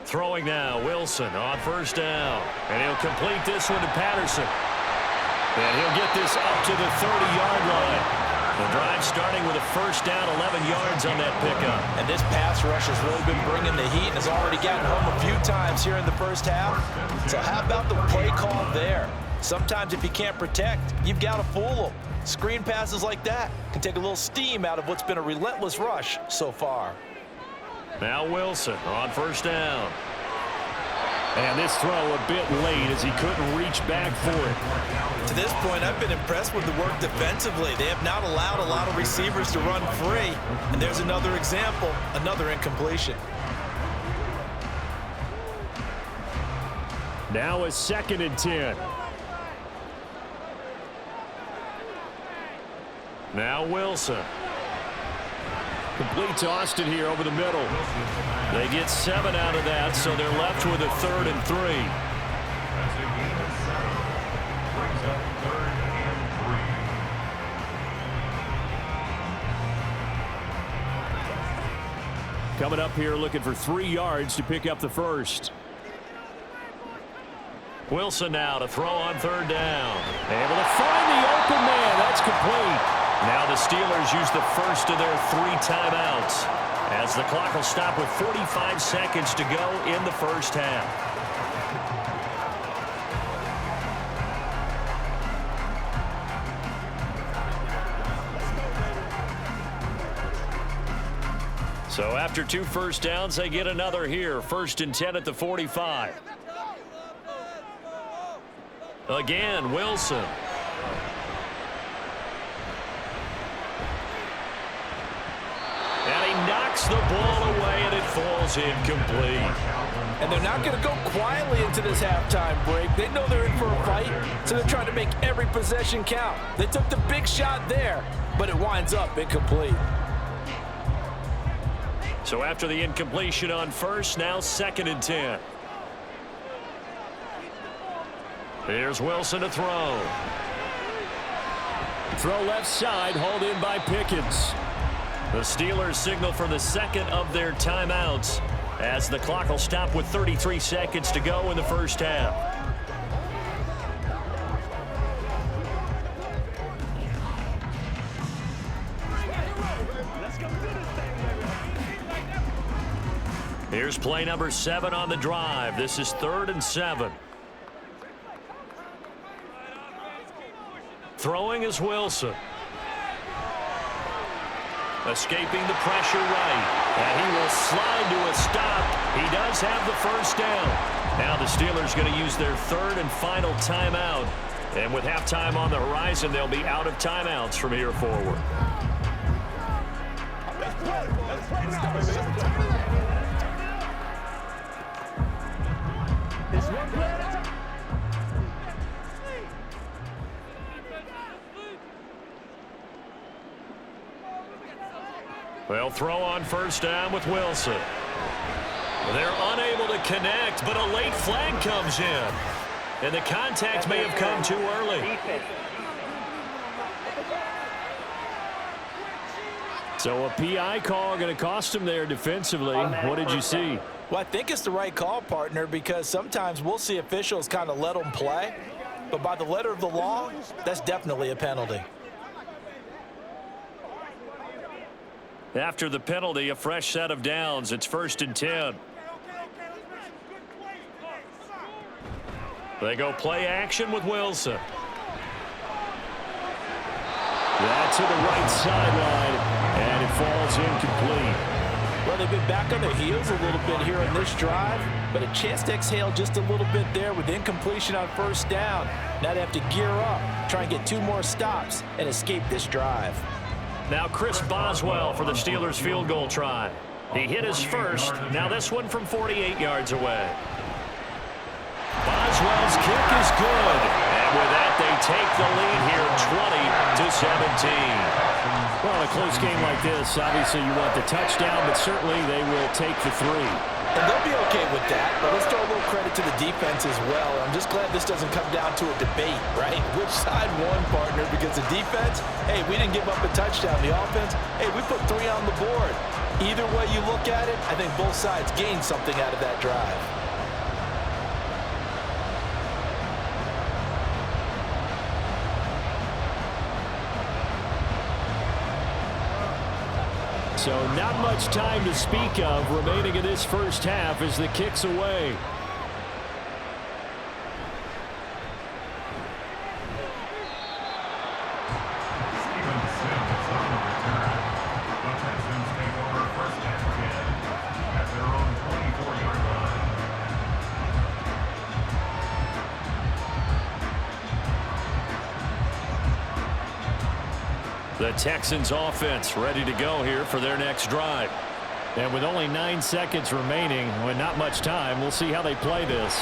Throwing now, Wilson on first down. And he'll complete this one to Patterson. And he'll get this up to the 30-yard line. The drive starting with a first down, 11 yards on that pickup. And this pass rush has really been bringing the heat and has already gotten home a few times here in the first half. So how about the play call there? Sometimes if you can't protect, you've got to fool them. Screen passes like that can take a little steam out of what's been a relentless rush so far. Now Wilson on first down. And this throw a bit late as he couldn't reach back for it. To this point, I've been impressed with the work defensively. They have not allowed a lot of receivers to run free. And there's another example, another incompletion. Now a 2nd and 10. Now Wilson. Complete to Austin here over the middle. They get 7 out of that, so they're left with a 3rd and 3. Coming up here looking for 3 yards to pick up the first. Wilson now to throw on 3rd down. Able to find the open man. That's complete. Now the Steelers use the first of their 3 timeouts as the clock will stop with 45 seconds to go in the first half. So after 2 first downs, they get another here. 1st and 10 at the 45. Again, Wilson. And he knocks the ball away, and it falls incomplete. And they're not going to go quietly into this halftime break. They know they're in for a fight, so they're trying to make every possession count. They took the big shot there, but it winds up incomplete. So after the incompletion on first, now 2nd and 10. Here's Wilson to throw. Throw left side, hauled in by Pickens. The Steelers signal for the 2nd of their timeouts as the clock will stop with 33 seconds to go in the first half. Here's play number 7 on the drive. This is 3rd and 7. Throwing is Wilson. Escaping the pressure right. And he will slide to a stop. He does have the first down. Now the Steelers going to use their 3rd and final timeout. And with halftime on the horizon, they'll be out of timeouts from here forward. They'll throw on first down with Wilson. They're unable to connect, but a late flag comes in. And the contact may have come too early. So a PI call going to cost him there defensively. What did you see? Well, I think it's the right call, partner, because sometimes we'll see officials kind of let them play. But by the letter of the law, that's definitely a penalty. After the penalty, a fresh set of downs. It's 1st and 10. They go play action with Wilson. That's to the right sideline, and it falls incomplete. Well, they've been back on their heels a little bit here on this drive, but a chance to exhale just a little bit there with incompletion on first down. Now they have to gear up, try and get 2 more stops, and escape this drive. Now Chris Boswell for the Steelers field goal try. He hit his first. Now this one from 48 yards away. Boswell's kick is good. And with that, they take the lead here 20-17. Well, in a close game like this, obviously you want the touchdown, but certainly they will take the 3. And they'll be okay with that, but let's throw a little credit to the defense as well. I'm just glad this doesn't come down to a debate, right? Which side won, partner? Because the defense, hey, we didn't give up a touchdown. The offense, hey, we put 3 on the board. Either way you look at it, I think both sides gained something out of that drive. So not much time to speak of remaining in this first half as the kick's away. The Texans offense ready to go here for their next drive. And with only 9 seconds remaining, with not much time, we'll see how they play this.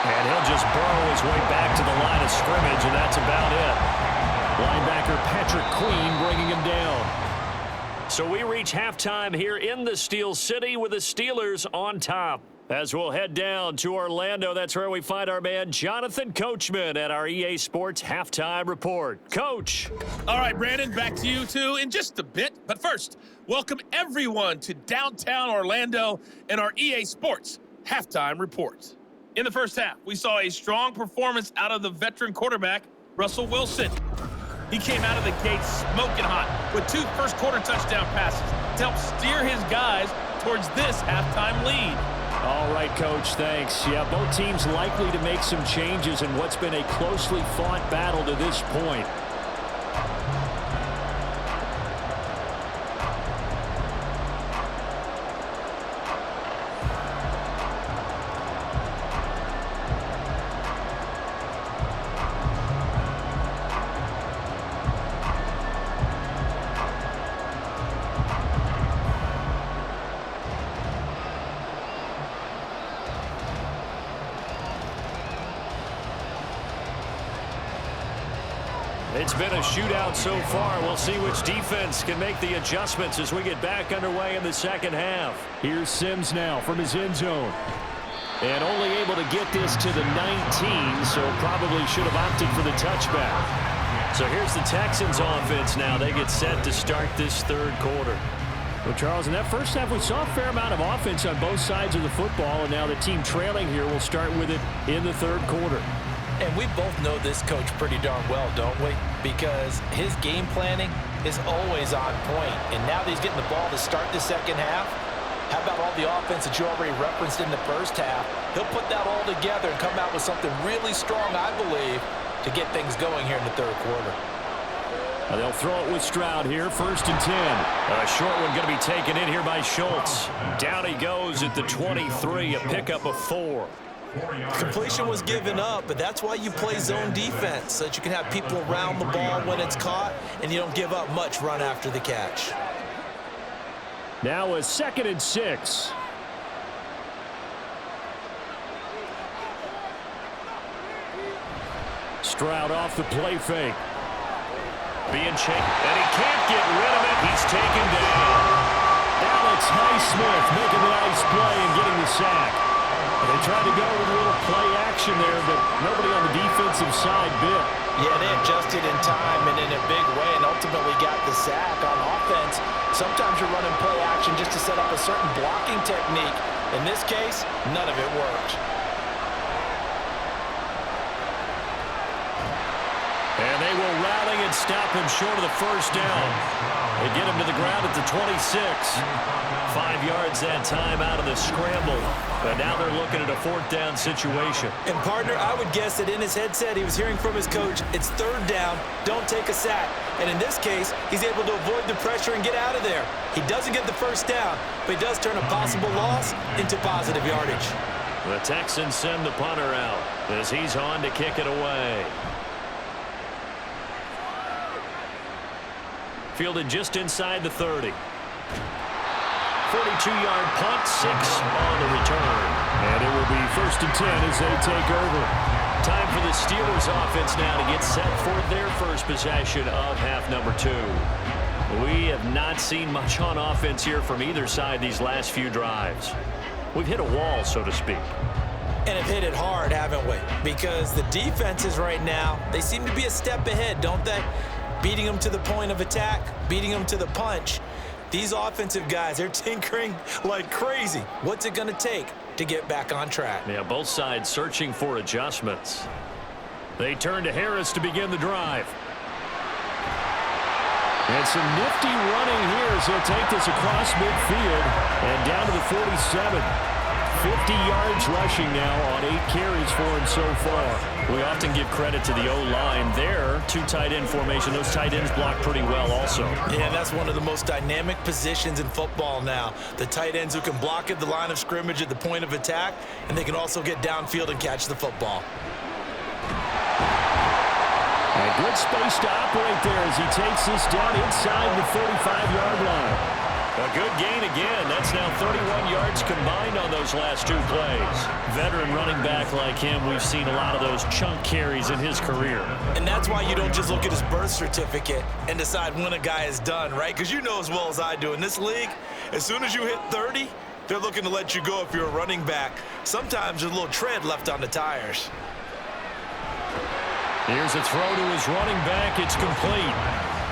And he'll just burrow his way back to the line of scrimmage, and that's about it. Linebacker Patrick Queen bringing him down. So we reach halftime here in the Steel City with the Steelers on top. As we'll head down to Orlando, that's where we find our man Jonathan Coachman at our EA Sports Halftime Report. Coach. All right, Brandon, back to you two in just a bit. But first, welcome everyone to downtown Orlando and our EA Sports Halftime Report. In the first half, we saw a strong performance out of the veteran quarterback, Russell Wilson. He came out of the gate smoking hot with 2 first-quarter touchdown passes to help steer his guys towards this halftime lead. All right, Coach, thanks. Yeah, both teams likely to make some changes in what's been a closely fought battle to this point. It's been a shootout so far. We'll see which defense can make the adjustments as we get back underway in the second half. Here's Sims now from his end zone. And only able to get this to the 19, so probably should have opted for the touchback. So here's the Texans offense now. They get set to start this third quarter. Well, Charles, in that first half, we saw a fair amount of offense on both sides of the football, and now the team trailing here will start with it in the third quarter. And we both know this coach pretty darn well, don't we? Because his game planning is always on point. And now that he's getting the ball to start the second half, how about all the offense that you already referenced in the first half? He'll put that all together and come out with something really strong, I believe, to get things going here in the third quarter. They'll throw it with Stroud here, 1st and 10. A short one going to be taken in here by Schultz. Down he goes at the 23, a pickup of 4. Completion was given up, but that's why you play zone defense, so that you can have people around the ball when it's caught, and you don't give up much run after the catch. Now a 2nd and 6. Stroud off the play fake. Being checked, and he can't get rid of it. He's taken down. Alex Highsmith making the nice play and getting the sack. They tried to go with a little play action there, but nobody on the defensive side bit. Yeah, they adjusted in time and in a big way and ultimately got the sack. On offense, sometimes you're running play action just to set up a certain blocking technique. In this case, none of it worked. And they will rally and stop him short of the first down. They get him to the ground at the 26. 5 yards that time out of the scramble. But now they're looking at a 4th down situation. And, partner, I would guess that in his headset he was hearing from his coach, it's 3rd down, don't take a sack. And in this case, he's able to avoid the pressure and get out of there. He doesn't get the 1st down, but he does turn a possible loss into positive yardage. The Texans send the punter out as he's on to kick it away. Fielded just inside the 30. 42-yard punt, 6 on the return. And it will be 1st and 10 as they take over. Time for the Steelers offense now to get set for their first possession of half number 2. We have not seen much on offense here from either side these last few drives. We've hit a wall, so to speak. And have hit it hard, haven't we? Because the defenses right now, they seem to be a step ahead, don't they? Beating them to the point of attack, beating them to the punch. These offensive guys, they're tinkering like crazy. What's it going to take to get back on track? Yeah, both sides searching for adjustments. They turn to Harris to begin the drive. And some nifty running here as he'll take this across midfield and down to the 47. 50 yards rushing now on 8 carries for him so far. We often give credit to the O-line there. 2 tight end formation. Those tight ends block pretty well also. Yeah, that's one of the most dynamic positions in football now. The tight ends who can block at the line of scrimmage at the point of attack, and they can also get downfield and catch the football. And good space to operate there as he takes this down inside the 35-yard line. A good gain again. That's now 31 yards combined on those last 2 plays. Veteran running back like him, we've seen a lot of those chunk carries in his career. And that's why you don't just look at his birth certificate and decide when a guy is done, right? Because you know as well as I do, in this league, as soon as you hit 30, they're looking to let you go if you're a running back. Sometimes there's a little tread left on the tires. Here's a throw to his running back. It's complete.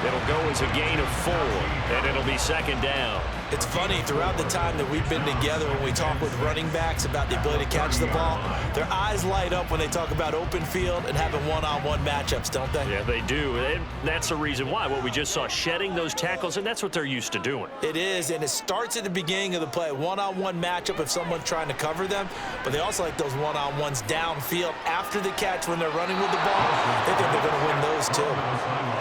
It'll go as a gain of 4, and it'll be 2nd down. It's funny, throughout the time that we've been together, when we talk with running backs about the ability to catch the ball, their eyes light up when they talk about open field and having one-on-one matchups, don't they? Yeah, they do. And that's the reason why. What we just saw, shedding those tackles, and that's what they're used to doing. It is, and it starts at the beginning of the play. One-on-one matchup if someone's trying to cover them, but they also like those one-on-ones downfield after the catch when they're running with the ball. They think they're going to win those, too.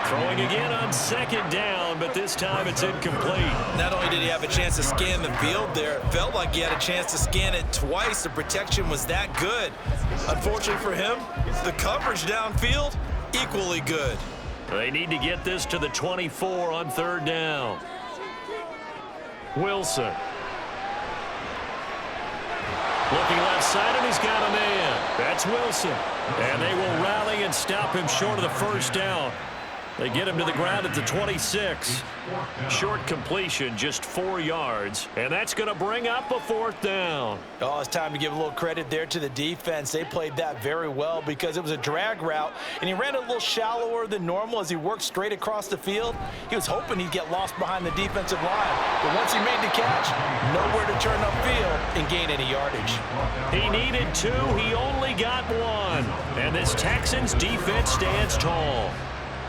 Throwing again on 2nd down, but this time it's incomplete. Not only did he have a chance to scan the field there, it felt like he had a chance to scan it twice. The protection was that good. Unfortunately for him, the coverage downfield, equally good. They need to get this to the 24 on 3rd down. Wilson. Looking left side, and he's got a man. That's Wilson. And they will rally and stop him short of the 1st down. They get him to the ground at the 26. Short completion, just 4 yards. And that's going to bring up a 4th down. Oh, it's time to give a little credit there to the defense. They played that very well because it was a drag route, and he ran a little shallower than normal as he worked straight across the field. He was hoping he'd get lost behind the defensive line. But once he made the catch, nowhere to turn upfield and gain any yardage. He needed 2. He only got 1. And this Texans defense stands tall.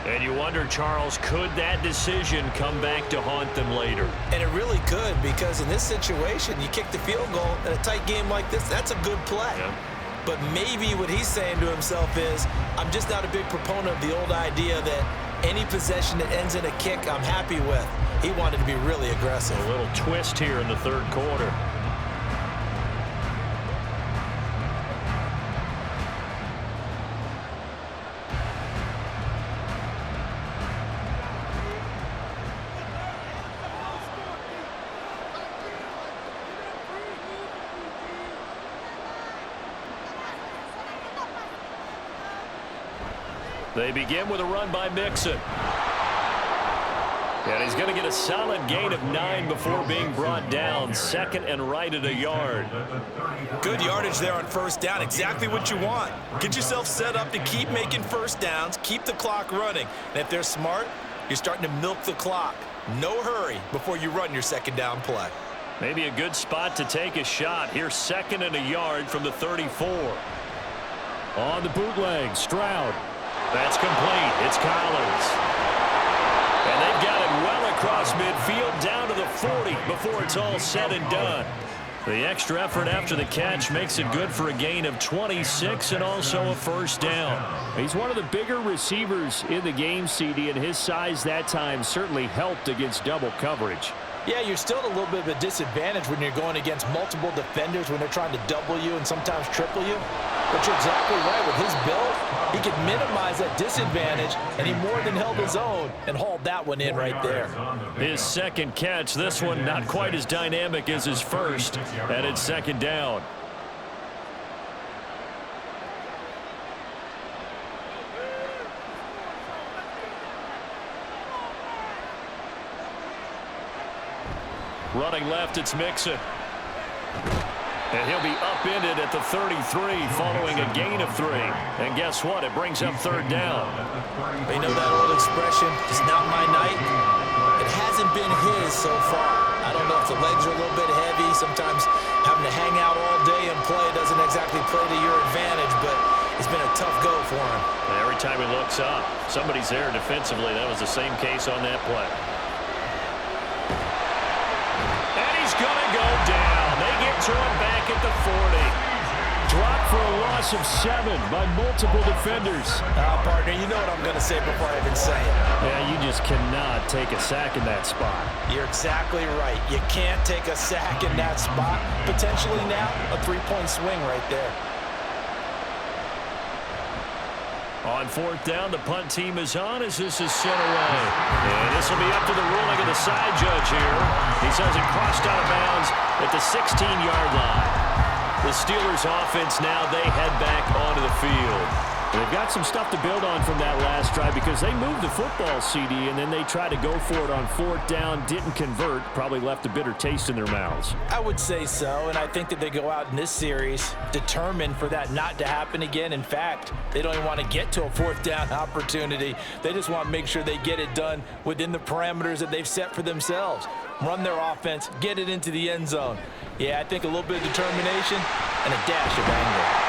And you wonder, Charles, could that decision come back to haunt them later? And it really could, because in this situation, you kick the field goal in a tight game like this, that's a good play. Yeah. But maybe what he's saying to himself is, I'm just not a big proponent of the old idea that any possession that ends in a kick I'm happy with. He wanted to be really aggressive. A little twist here in the 3rd quarter. They begin with a run by Mixon. And he's going to get a solid gain of 9 before being brought down. 2nd and right at a yard. Good yardage there on 1st down. Exactly what you want. Get yourself set up to keep making 1st downs. Keep the clock running. And if they're smart, you're starting to milk the clock. No hurry before you run your 2nd down play. Maybe a good spot to take a shot. Here's 2nd and a yard from the 34. On the bootleg, Stroud. That's complete. It's Collins. And they've got it well across midfield down to the 40 before it's all said and done. The extra effort after the catch makes it good for a gain of 26 and also a 1st down. He's one of the bigger receivers in the game, CD, and his size that time certainly helped against double coverage. Yeah, you're still at a little bit of a disadvantage when you're going against multiple defenders when they're trying to double you and sometimes triple you. But you're exactly right. With his build, he could minimize that disadvantage, and he more than held his own and hauled that one in right there. His 2nd catch, this one not quite as dynamic as his 1st, and it's 2nd down. Running left, it's Mixon. And he'll be upended at the 33 following a gain of 3. And guess what? It brings up third down. You know that old expression, it's not my night? It hasn't been his so far. I don't know if the legs are a little bit heavy. Sometimes having to hang out all day and play doesn't exactly play to your advantage, but it's been a tough go for him. And every time he looks up, somebody's there defensively. That was the same case on that play. And he's going to go down. They get to him back at the 40. Dropped for a loss of 7 by multiple defenders. Partner, you know what I'm going to say before I even say it. Yeah, you just cannot take a sack in that spot. You're exactly right. You can't take a sack in that spot. Potentially now a 3-point swing right there. On fourth down, the punt team is on as this is sent away. And this will be up to the ruling of the side judge here. He says it crossed out of bounds at the 16-yard line. The Steelers offense now, they head back onto the field. They've got some stuff to build on from that last drive because they moved the football, CD, and then they tried to go for it on fourth down, didn't convert, probably left a bitter taste in their mouths. I would say so, and I think that they go out in this series determined for that not to happen again. In fact, they don't even want to get to a fourth down opportunity. They just want to make sure they get it done within the parameters that they've set for themselves. Run their offense, get it into the end zone. Yeah, I think a little bit of determination and a dash of anger.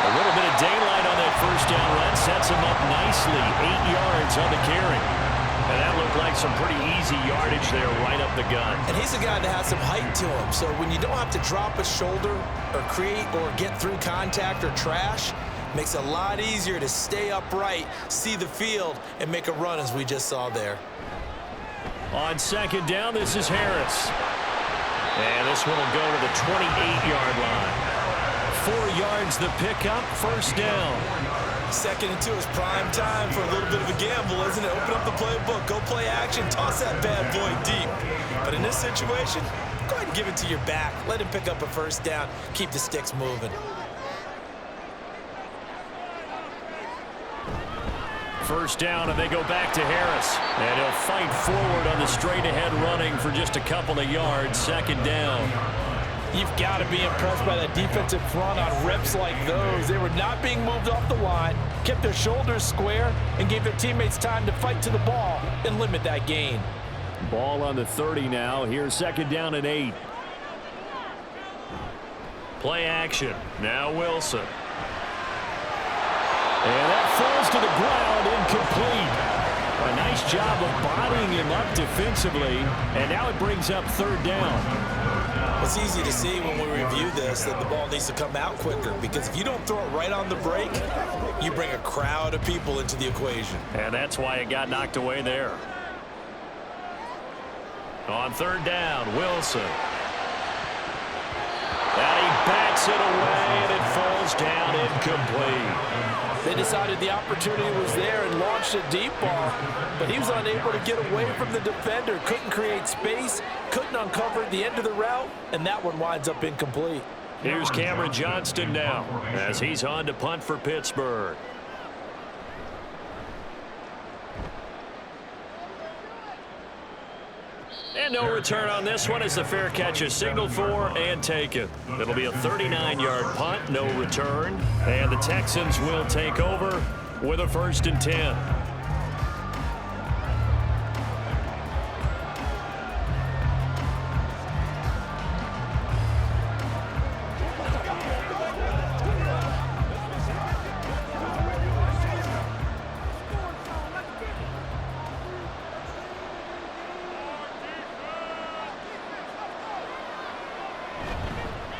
A little bit of daylight on that first down run sets him up nicely. 8 yards on the carry. And that looked like some pretty easy yardage there right up the gun. And he's a guy that has some height to him. So when you don't have to drop a shoulder or create or get through contact or trash, makes it a lot easier to stay upright, see the field, and make a run as we just saw there. On second down, this is Harris. And this one will go to the 28-yard line. 4 yards the pickup, first down. Second and 2 is prime time for a little bit of a gamble, isn't it? Open up the playbook, go play action, toss that bad boy deep. But in this situation, go ahead and give it to your back. Let him pick up a first down, keep the sticks moving. First down, and they go back to Harris. And he'll fight forward on the straight-ahead running for just a couple of yards, second down. You've got to be impressed by that defensive front on reps like those. They were not being moved off the line, kept their shoulders square, and gave their teammates time to fight to the ball and limit that gain. Ball on the 30 now. Here's second down and 8. Play action. Now Wilson. And that falls to the ground, incomplete. A nice job of bodying him up defensively, and now it brings up third down. It's easy to see when we review this that the ball needs to come out quicker, because if you don't throw it right on the break, you bring a crowd of people into the equation. And that's why it got knocked away there. On third down, Wilson. And he bats it away, and it falls down incomplete. They decided the opportunity was there and launched a deep ball, but he was unable to get away from the defender, couldn't create space, couldn't uncover the end of the route, and that one winds up incomplete. Here's Cameron Johnston now as he's on to punt for Pittsburgh. And no return on this one as the fair catch is signaled for and taken. It'll be a 39-yard punt, no return. And the Texans will take over with a 1st and 10.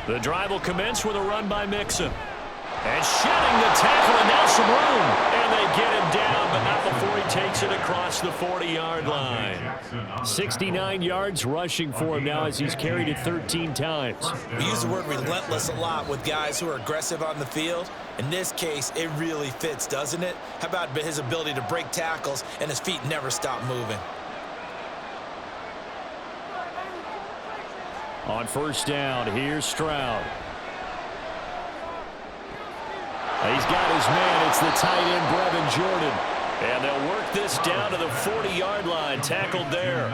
The drive will commence with a run by Mixon. And shedding the tackle, and now some room. And they get him down, but not before he takes it across the 40-yard line. 69 yards rushing for him now as he's carried it 13 times. We use the word relentless a lot with guys who are aggressive on the field. In this case, it really fits, doesn't it? How about his ability to break tackles and his feet never stop moving? On first down, here's Stroud. He's got his man. It's the tight end, Brevin Jordan. And they'll work this down to the 40-yard line, tackled there.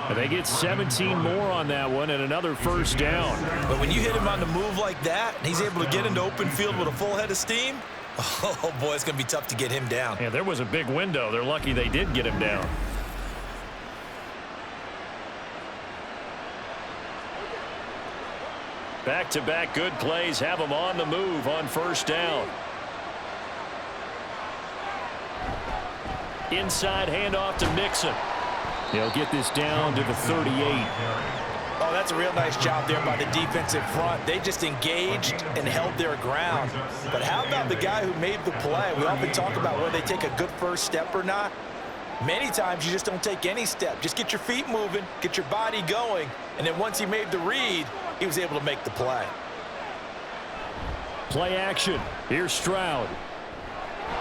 And they get 17 more on that one and another first down. But when you hit him on the move like that, and he's able to get into open field with a full head of steam, oh, boy, it's going to be tough to get him down. Yeah, there was a big window. They're lucky they did get him down. Back-to-back good plays have them on the move on first down. Inside handoff to Mixon. They'll get this down to the 38. Oh, that's a real nice job there by the defensive front. They just engaged and held their ground. But how about the guy who made the play? We often talk about whether they take a good first step or not. Many times you just don't take any step. Just get your feet moving, get your body going, and then once he made the read, he was able to make the play. Play action. Here's Stroud.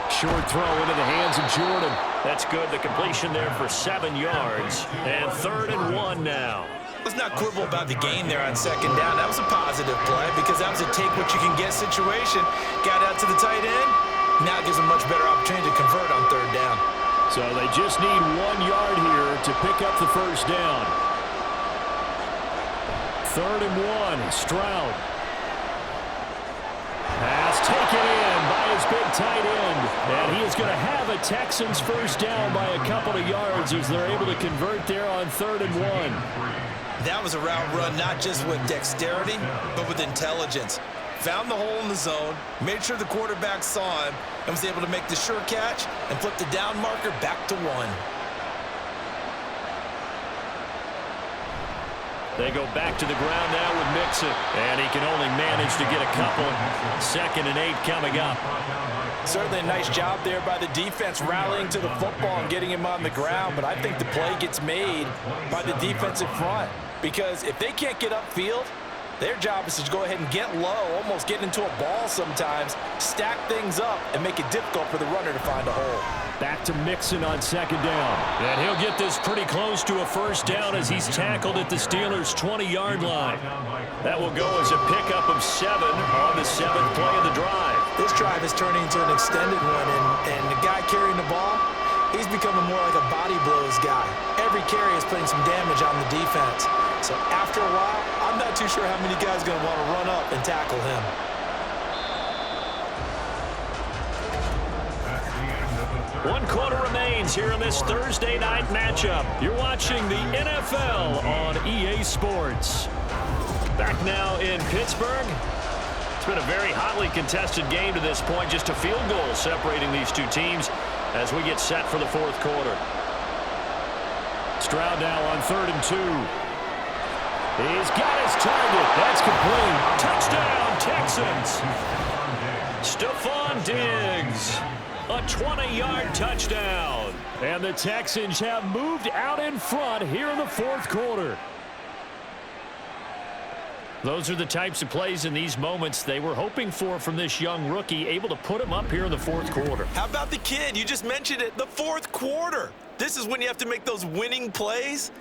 Short throw into the hands of Jordan. That's good. The completion there for 7 yards. And 3rd and 1 now. Let's not quibble about the gain there on second down. That was a positive play because that was a take-what-you-can-get situation. Got out to the tight end. Now it gives them a much better opportunity to convert on 3rd down. So they just need 1 yard here to pick up the first down. 3rd and 1. Stroud. Pass taken in by his big tight end. And he is going to have a Texans first down by a couple of yards as they're able to convert there on 3rd and 1. That was a route run not just with dexterity, but with intelligence. Found the hole in the zone, made sure the quarterback saw him, and was able to make the sure catch and flip the down marker back to 1. They go back to the ground now with Mixon. And he can only manage to get a couple. 2nd and 8 coming up. Certainly a nice job there by the defense rallying to the football and getting him on the ground. But I think the play gets made by the defensive front. Because if they can't get upfield, their job is to go ahead and get low, almost get into a ball sometimes, stack things up, and make it difficult for the runner to find a hole. Back to Mixon on 2nd down. And he'll get this pretty close to a first down as he's tackled at the Steelers' 20-yard line. That will go as a pickup of 7 on the 7th play of the drive. This drive is turning into an extended one, and the guy carrying the ball, he's becoming more like a body blows guy. Every carry is putting some damage on the defense. So after a while, I'm not too sure how many guys are going to want to run up and tackle him. One quarter remains here in this Thursday night matchup. You're watching the NFL on EA Sports. Back now in Pittsburgh. It's been a very hotly contested game to this point. Just a field goal separating these two teams as we get set for the 4th quarter. Stroud now on 3rd and 2. He's got his target. That's complete. Touchdown, Texans. Stephon Diggs. A 20-yard touchdown. And the Texans have moved out in front here in the 4th quarter. Those are the types of plays in these moments they were hoping for from this young rookie, able to put him up here in the 4th quarter. How about the kid? You just mentioned it, the 4th quarter. This is when you have to make those winning plays.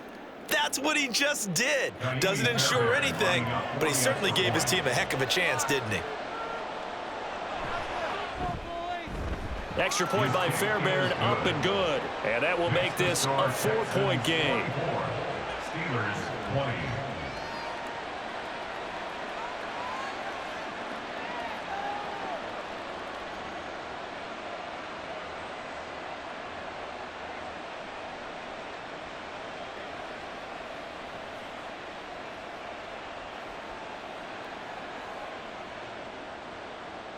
That's what he just did. Doesn't ensure anything, but he certainly gave his team a heck of a chance, didn't he? Extra point by Fairbairn, up and good. And that will make this a 4-point game. Steelers 20.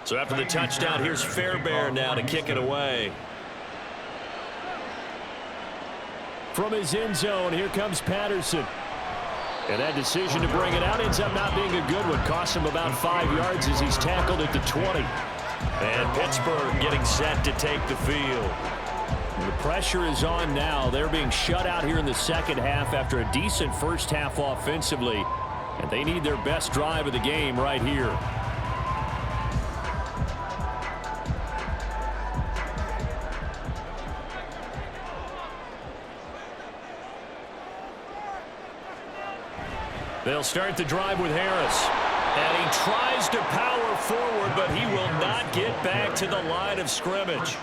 So after the touchdown, here's Fairbairn now to kick it away. From his end zone, here comes Patterson. And that decision to bring it out ends up not being a good one. Cost him about 5 yards as he's tackled at the 20. And Pittsburgh getting set to take the field. The pressure is on now. They're being shut out here in the second half after a decent first half offensively. And they need their best drive of the game right here. They'll start the drive with Harris. And he tries to power forward, but he will not get back to the line of scrimmage.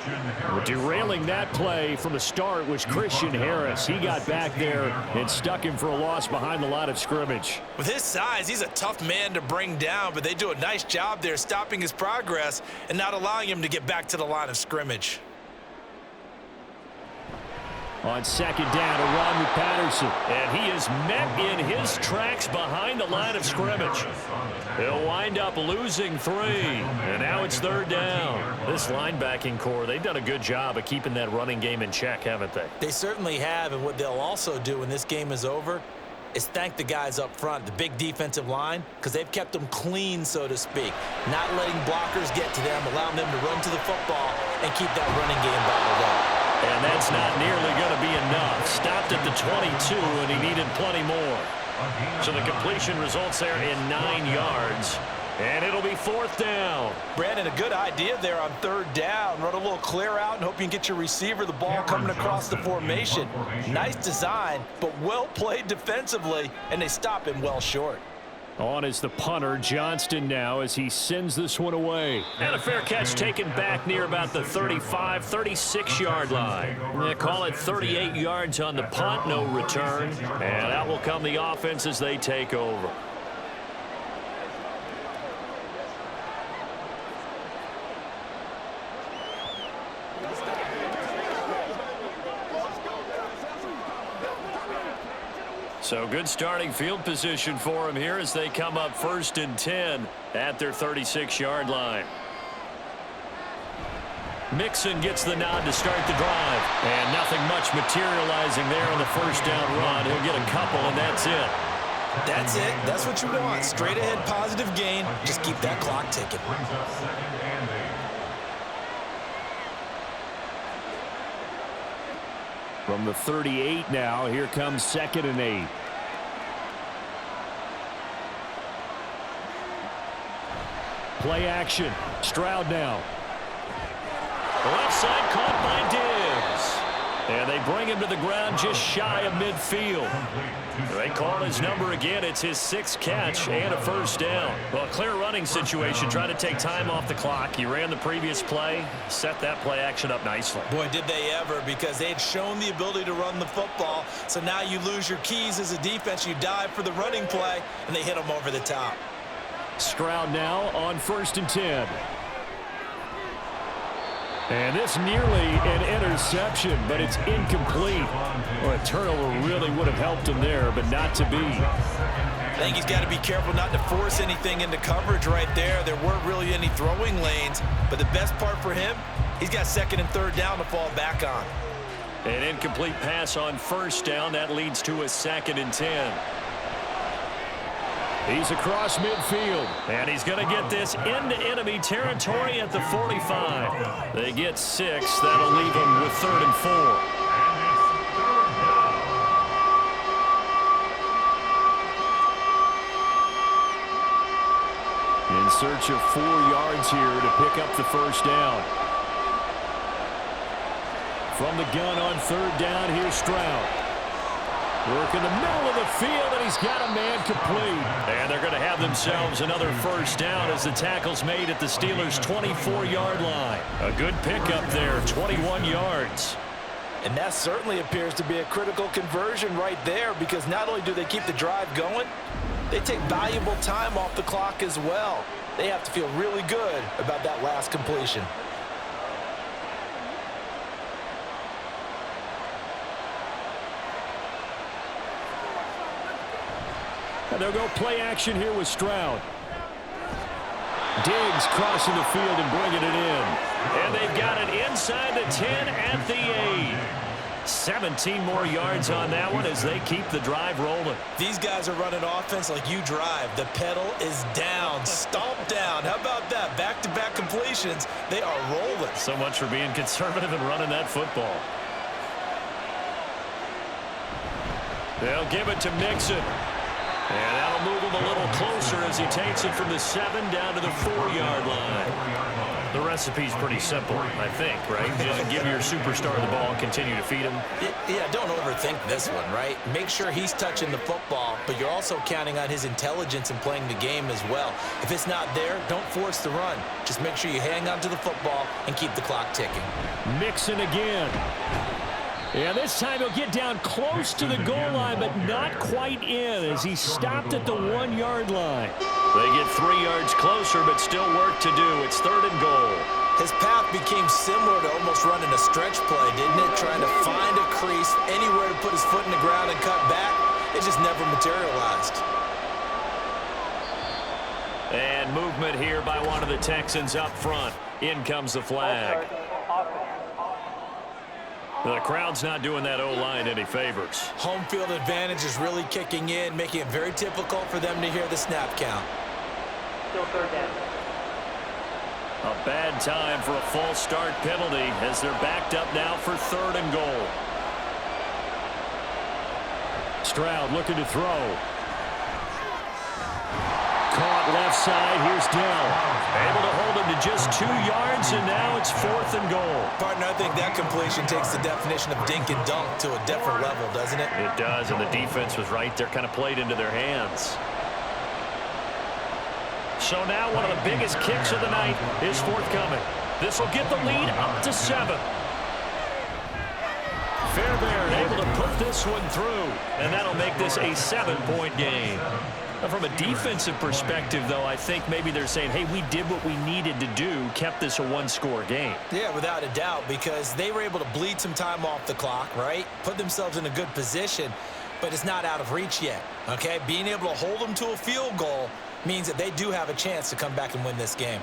Well, derailing that play from the start was Christian Harris. He got back there and stuck him for a loss behind the line of scrimmage. With his size, he's a tough man to bring down, but they do a nice job there stopping his progress and not allowing him to get back to the line of scrimmage. On second down, a run with Patterson. And he is met in his tracks behind the line of scrimmage. He'll wind up losing 3. And now it's third down. This linebacking core, they've done a good job of keeping that running game in check, haven't they? They certainly have, and what they'll also do when this game is over is thank the guys up front, the big defensive line, because they've kept them clean, so to speak. Not letting blockers get to them, allowing them to run to the football and keep that running game bottled up. And that's not nearly going to be enough. Stopped at the 22, and he needed plenty more. So the completion results there in 9 yards. And it'll be fourth down. Brandon, a good idea there on third down. Run a little clear out and hope you can get your receiver the ball coming across the formation. Nice design, but well played defensively, and they stop him well short. On is the punter, Johnston, now as he sends this one away. And a fair catch taken back near about the 35, 36-yard line. They call it 38 yards on the punt, no return. And out will come the offense as they take over. So good starting field position for him here as they come up 1st and 10 at their 36-yard line. Mixon gets the nod to start the drive. And nothing much materializing there on the first down run. He'll get a couple, and that's it. That's it. That's what you want. Straight ahead, positive gain. Just keep that clock ticking. From the 38 now, here comes 2nd and 8. Play action. Stroud now. Left side caught by Diggs. And they bring him to the ground just shy of midfield. They call his number again. It's his 6th catch and a first down. Well, a clear running situation. Trying to take time off the clock. He ran the previous play. Set that play action up nicely. Boy, did they ever, because they had shown the ability to run the football. So now you lose your keys as a defense. You dive for the running play, and they hit them over the top. Stroud now on 1st and 10. And this nearly an interception, but it's incomplete. Well, a turnover really would have helped him there, but not to be. I think he's got to be careful not to force anything into coverage right there. There weren't really any throwing lanes, but the best part for him, he's got 2nd and 3rd down to fall back on. An incomplete pass on first down. That leads to a 2nd and 10. He's across midfield. And he's going to get this into enemy territory at the 45. They get 6. That'll leave them with 3rd and 4. In search of 4 yards here to pick up the first down. From the gun on 3rd down, here's Stroud. Work in the middle of the field, and he's got a man complete. And they're going to have themselves another first down as the tackle's made at the Steelers' 24-yard line. A good pickup there, 21 yards. And that certainly appears to be a critical conversion right there, because not only do they keep the drive going, they take valuable time off the clock as well. They have to feel really good about that last completion. And they'll go play action here with Stroud. Diggs crossing the field and bringing it in. And they've got it inside the 10 at the 8. 17 more yards on that one as they keep the drive rolling. These guys are running offense like you drive. The pedal is down, stomp down. How about that? Back-to-back completions. They are rolling. So much for being conservative and running that football. They'll give it to Mixon. And that'll move him a little closer as he takes it from the 7 down to the 4-yard line. The recipe's pretty simple, I think, right? Just give your superstar the ball and continue to feed him. Yeah, don't overthink this one, right? Make sure he's touching the football, but you're also counting on his intelligence in playing the game as well. If it's not there, don't force the run. Just make sure you hang on to the football and keep the clock ticking. Mixon again. Yeah, this time he'll get down close to the goal line, but not quite in as he stopped at the 1-yard line. They get 3 yards closer, but still work to do. It's 3rd and goal. His path became similar to almost running a stretch play, didn't it? Trying to find a crease, anywhere to put his foot in the ground and cut back. It just never materialized. And movement here by one of the Texans up front. In comes the flag. The crowd's not doing that O-line any favors. Home field advantage is really kicking in, making it very difficult for them to hear the snap count. Still 3rd down. A bad time for a false start penalty as they're backed up now for 3rd and goal. Stroud looking to throw. Caught left side. Here's Dell. Able to hold him to just 2 yards, and now it's 4th and goal. Partner, I think that completion takes the definition of dink and dunk to a different level, doesn't it? It does, and the defense was right there, kind of played into their hands. So now one of the biggest kicks of the night is forthcoming. This will get the lead up to 7. Fairbairn able to put this one through, and that'll make this a 7-point game. Now, from a defensive perspective, though, I think maybe they're saying, hey, we did what we needed to do, kept this a 1-score game. Yeah, without a doubt, because they were able to bleed some time off the clock, right? Put themselves in a good position, but it's not out of reach yet, okay? Being able to hold them to a field goal means that they do have a chance to come back and win this game.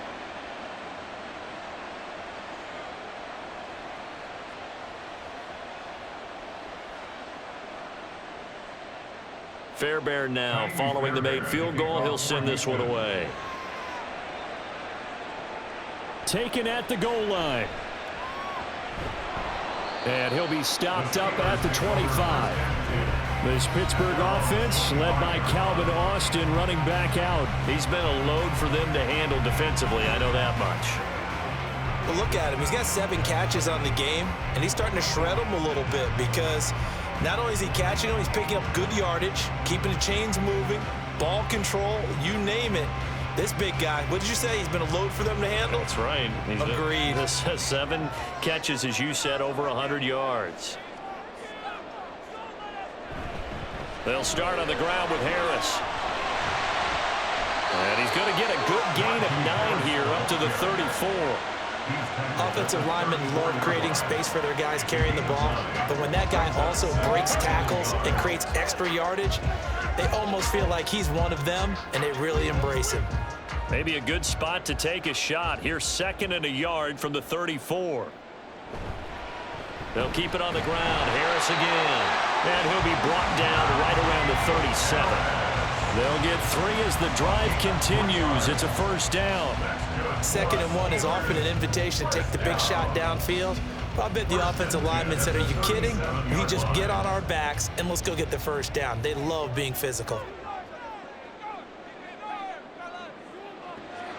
Fairbairn now following the made field goal. He'll send this one away. Taken at the goal line. And he'll be stopped up at the 25. This Pittsburgh offense led by Calvin Austin running back out. He's been a load for them to handle defensively, I know that much. Well, look at him. He's got 7 catches on the game, and he's starting to shred them a little bit because not only is he catching them, he's picking up good yardage, keeping the chains moving, ball control, you name it. This big guy, what did you say? He's been a load for them to handle? That's right. Agreed. This has 7 catches, as you said, over 100 yards. They'll start on the ground with Harris. And he's going to get a good gain of 9 here up to the 34. Offensive linemen love creating space for their guys carrying the ball, but when that guy also breaks tackles and creates extra yardage, they almost feel like he's one of them, and they really embrace him. Maybe a good spot to take a shot. Here's 2nd and a yard from the 34. They'll keep it on the ground. Harris again. And he'll be brought down right around the 37. They'll get 3 as the drive continues. It's a 1st down. 2nd and 1 is often an invitation to take the big shot downfield. I bet the offensive lineman said, are you kidding? We just get on our backs and let's go get the 1st down. They love being physical.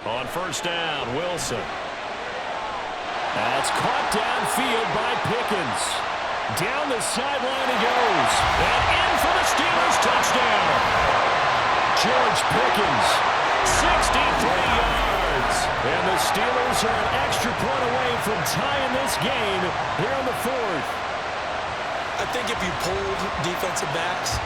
On 1st down, Wilson. That's caught downfield by Pickens. Down the sideline he goes. And in for the Steelers touchdown. George Pickens, 63 yards. And the Steelers are an extra point away from tying this game here in the 4th. I think if you pulled defensive backs,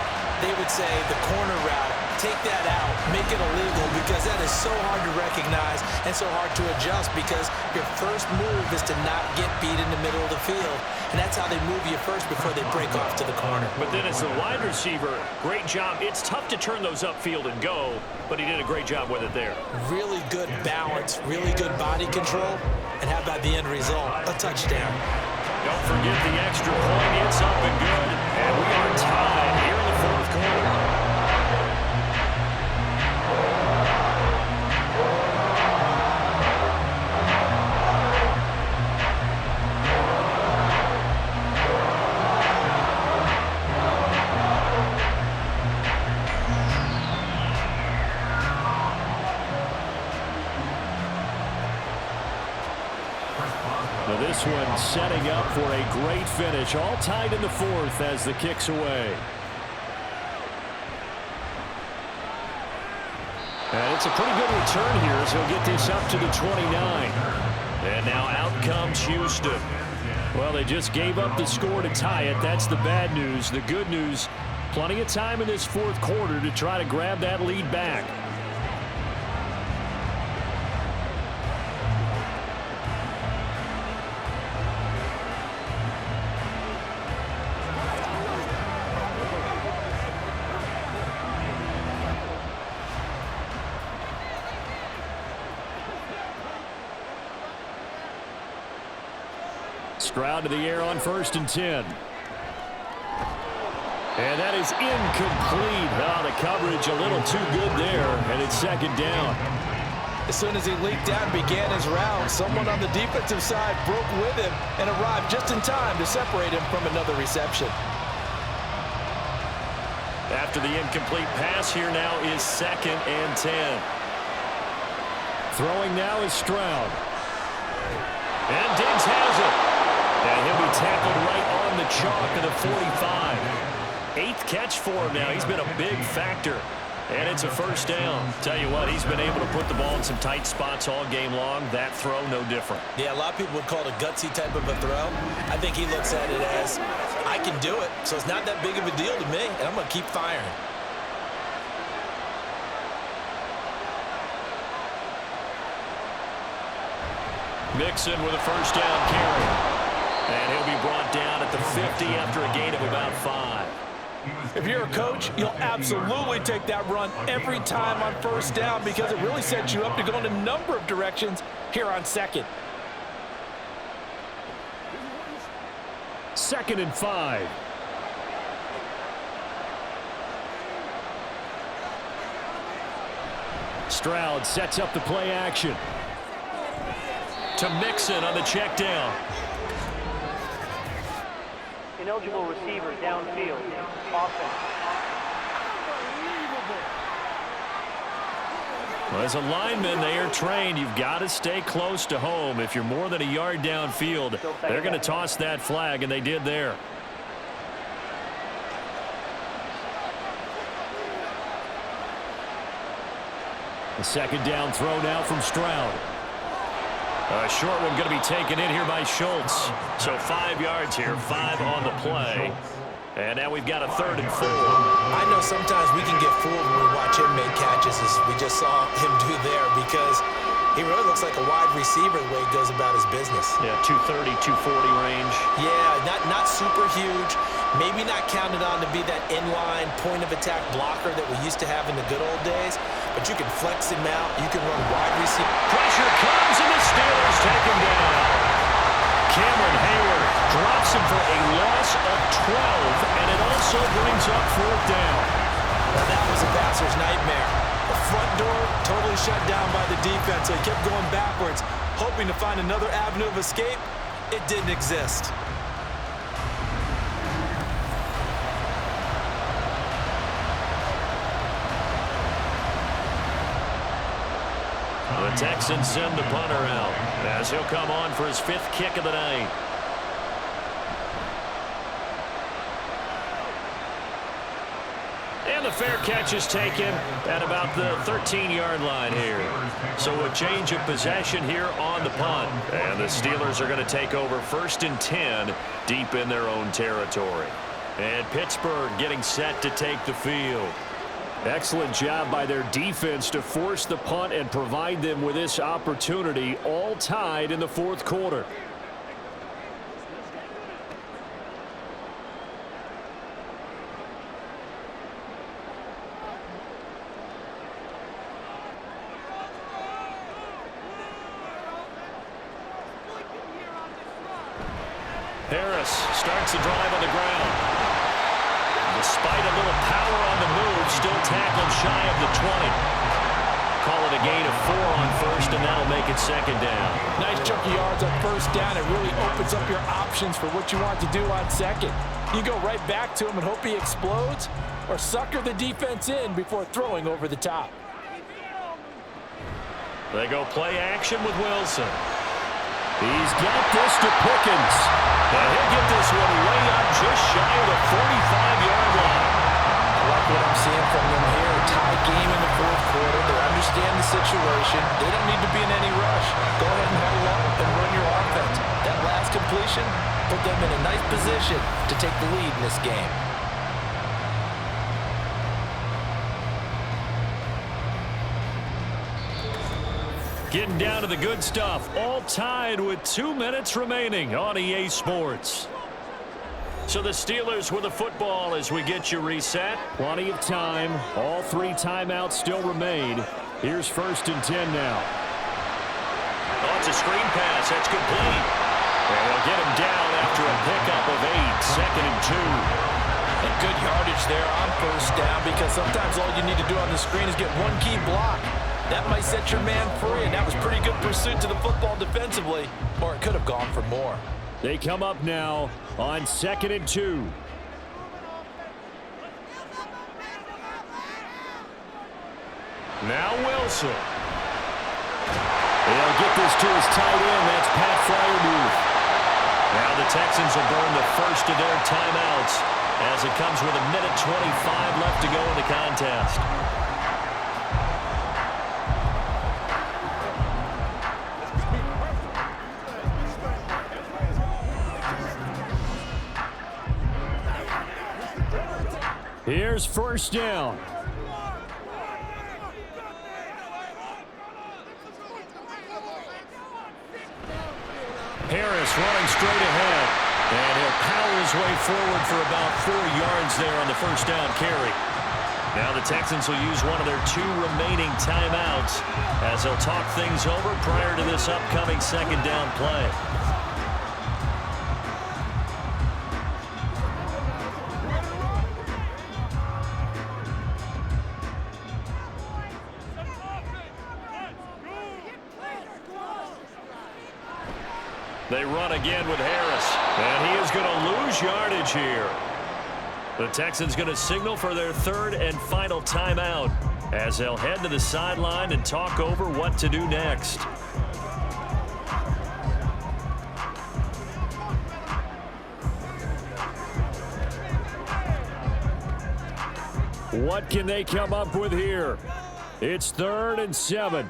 they would say the corner route, take that out, make it illegal, because that is so hard to recognize and so hard to adjust because your first move is to not get beat in the middle of the field. And that's how they move you first before they break off to the corner. But then as a wide receiver, great job. It's tough to turn those upfield and go, but he did a great job with it there. Really good balance, really good body control, and how about the end result? A touchdown. Don't forget the extra point. It's up and good. And we are tied here in the 4th quarter. So this one setting up for a great finish. All tied in the fourth as the kick's away. And it's a pretty good return here as he'll get this up to the 29. And now out comes Houston. Well, they just gave up the score to tie it. That's the bad news. The good news, plenty of time in this fourth quarter to try to grab that lead back. Stroud to the air on 1st and 10. And that is incomplete. Oh, the coverage a little too good there, and it's 2nd down. As soon as he leaked out and began his round, someone on the defensive side broke with him and arrived just in time to separate him from another reception. After the incomplete pass, here now is 2nd and 10. Throwing now is Stroud. And Diggs has it. And he'll be tackled right on the chalk of the 45. 8th catch for him now. He's been a big factor. And it's a 1st down. Tell you what, he's been able to put the ball in some tight spots all game long. That throw, no different. Yeah, a lot of people would call it a gutsy type of a throw. I think he looks at it as, I can do it, so it's not that big of a deal to me, and I'm going to keep firing. Mixon with a 1st down carry. And he'll be brought down at the 50 after a gain of about 5. If you're a coach, you'll absolutely take that run every time on 1st down because it really sets you up to go in a number of directions here on 2nd. 2nd and 5. Stroud sets up the play action. To Mixon on the check down. Ineligible receiver downfield. Offense. Well, as a lineman, they are trained. You've got to stay close to home. If you're more than a yard downfield, they're going to toss that flag, and they did there. The 2nd down throw now from Stroud. A short one going to be taken in here by Schultz. So 5 yards here, 5 on the play. And now we've got a 3rd and 4. I know sometimes we can get fooled when we watch him make catches, as we just saw him do there, because he really looks like a wide receiver the way he goes about his business. Yeah, 230, 240 range. Yeah, not super huge. Maybe not counted on to be that inline point-of-attack blocker that we used to have in the good old days, but you can flex him out. You can run wide receiver. Pressure comes, and the Steelers take him down. Cameron Hayward drops him for a loss of 12, and it also brings up 4th down. Well, that was a passer's nightmare. The front door totally shut down by the defense, so he kept going backwards, hoping to find another avenue of escape. It didn't exist. The Texans send the punter out as he'll come on for his 5th kick of the night. And the fair catch is taken at about the 13-yard line here. So a change of possession here on the punt. And the Steelers are going to take over 1st and 10 deep in their own territory. And Pittsburgh getting set to take the field. Excellent job by their defense to force the punt and provide them with this opportunity, all tied in the 4th quarter. Harris starts the drive on the ground. Despite a little power on the move, still tackled shy of the 20. Call it a gain of 4 on 1st, and that'll make it 2nd down. Nice chunk of yards on 1st down. It really opens up your options for what you want to do on 2nd. You go right back to him and hope he explodes, or sucker the defense in before throwing over the top. They go play action with Wilson. He's got this to Pickens. And he'll get this one way up just shy of the 45-yard line. I like what I'm seeing from them here. Tie game in the fourth quarter. They understand the situation. They don't need to be in any rush. Go ahead and huddle up and run your offense. That last completion put them in a nice position to take the lead in this game. Getting down to the good stuff. All tied with 2 minutes remaining on EA Sports. So the Steelers with the football as we get you reset. Plenty of time. All 3 timeouts still remain. Here's 1st and 10 now. Oh, it's a screen pass. That's complete. And they'll get him down after a pickup of 8. 2nd and 2. And good yardage there on 1st down, because sometimes all you need to do on the screen is get one key block. That might set your man free, and that was pretty good pursuit to the football defensively, or it could have gone for more. They come up now on 2nd and 2. Now Wilson. They'll get this to his tight end. That's Pat Fryermuth. Now the Texans will burn the first of their timeouts as it comes with 1:25 left to go in the contest. Here's 1st down. Harris running straight ahead. And he'll power his way forward for about 4 yards there on the 1st down carry. Now the Texans will use one of their 2 remaining timeouts as they'll talk things over prior to this upcoming 2nd down play. They run again with Harris, and he is going to lose yardage here. The Texans going to signal for their 3rd and final timeout as they'll head to the sideline and talk over what to do next. What can they come up with here? It's 3rd and 7.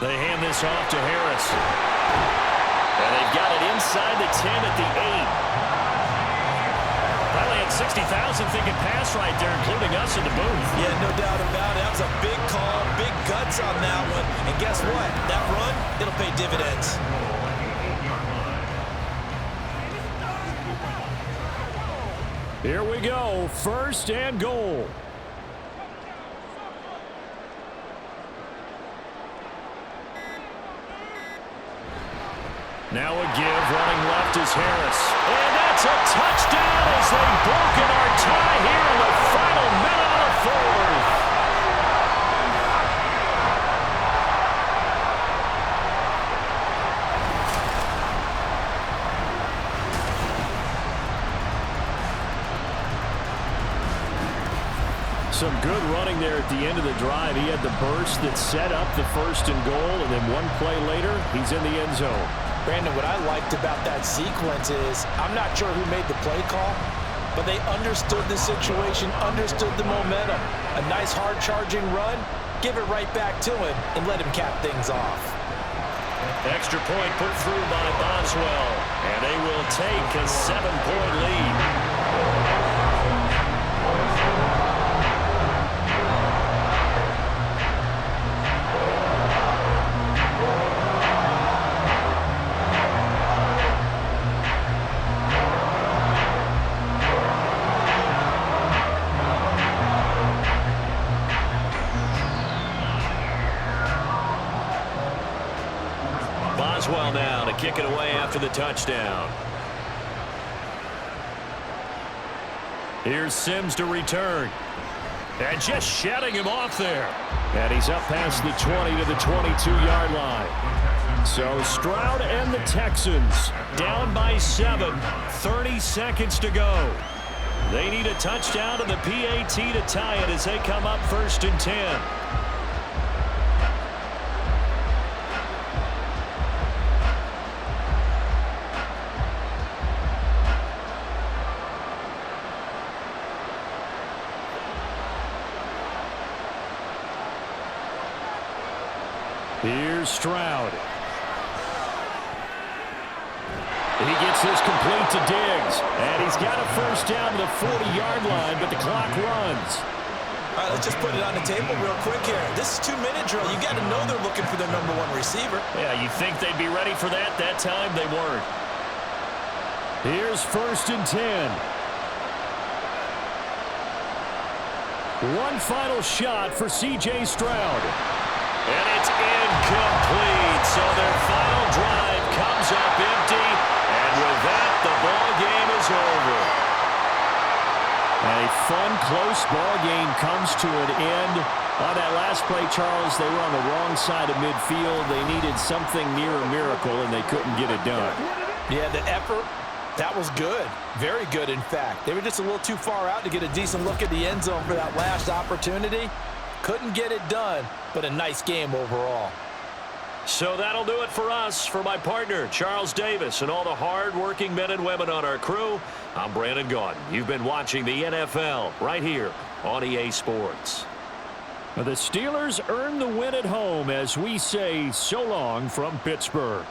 They hand this off to Harris. And they've got it inside the 10 at the 8. Probably had 60,000 thinking pass right there, including us in the booth. Yeah, no doubt about it. That was a big call, big guts on that one. And guess what? That run, it'll pay dividends. Here we go. 1st and goal. Now a give, running left is Harris. And that's a touchdown as they've broken our tie here in the final minute of the 4th. Some good running there at the end of the drive. He had the burst that set up the 1st and goal, and then one play later, he's in the end zone. Brandon, what I liked about that sequence is, I'm not sure who made the play call, but they understood the situation, understood the momentum. A nice hard-charging run, give it right back to him, and let him cap things off. Extra point put through by Boswell, and they will take a 7-point lead. Boswell now to kick it away after the touchdown. Here's Sims to return. And just shutting him off there. And he's up past the 20 to the 22-yard line. So Stroud and the Texans down by 7. 30 seconds to go. They need a touchdown and the PAT to tie it as they come up 1st and 10. Here's Stroud. He gets this complete to Diggs. And he's got a first down to the 40-yard line, but the clock runs. All right, let's just put it on the table real quick here. This is 2-minute drill. You got to know they're looking for their #1 receiver. Yeah, you think they'd be ready for that? That time they weren't. Here's 1st and 10. One final shot for C.J. Stroud. And it's incomplete. So their final drive comes up empty. And with that, the ball game is over. A fun, close ball game comes to an end. On that last play, Charles, they were on the wrong side of midfield. They needed something near a miracle, and they couldn't get it done. Yeah, the effort, that was good. Very good, in fact. They were just a little too far out to get a decent look at the end zone for that last opportunity. Couldn't get it done, but a nice game overall. So that'll do it for us. For my partner, Charles Davis, and all the hard-working men and women on our crew, I'm Brandon Gaudin. You've been watching the NFL right here on EA Sports. The Steelers earn the win at home as we say so long from Pittsburgh.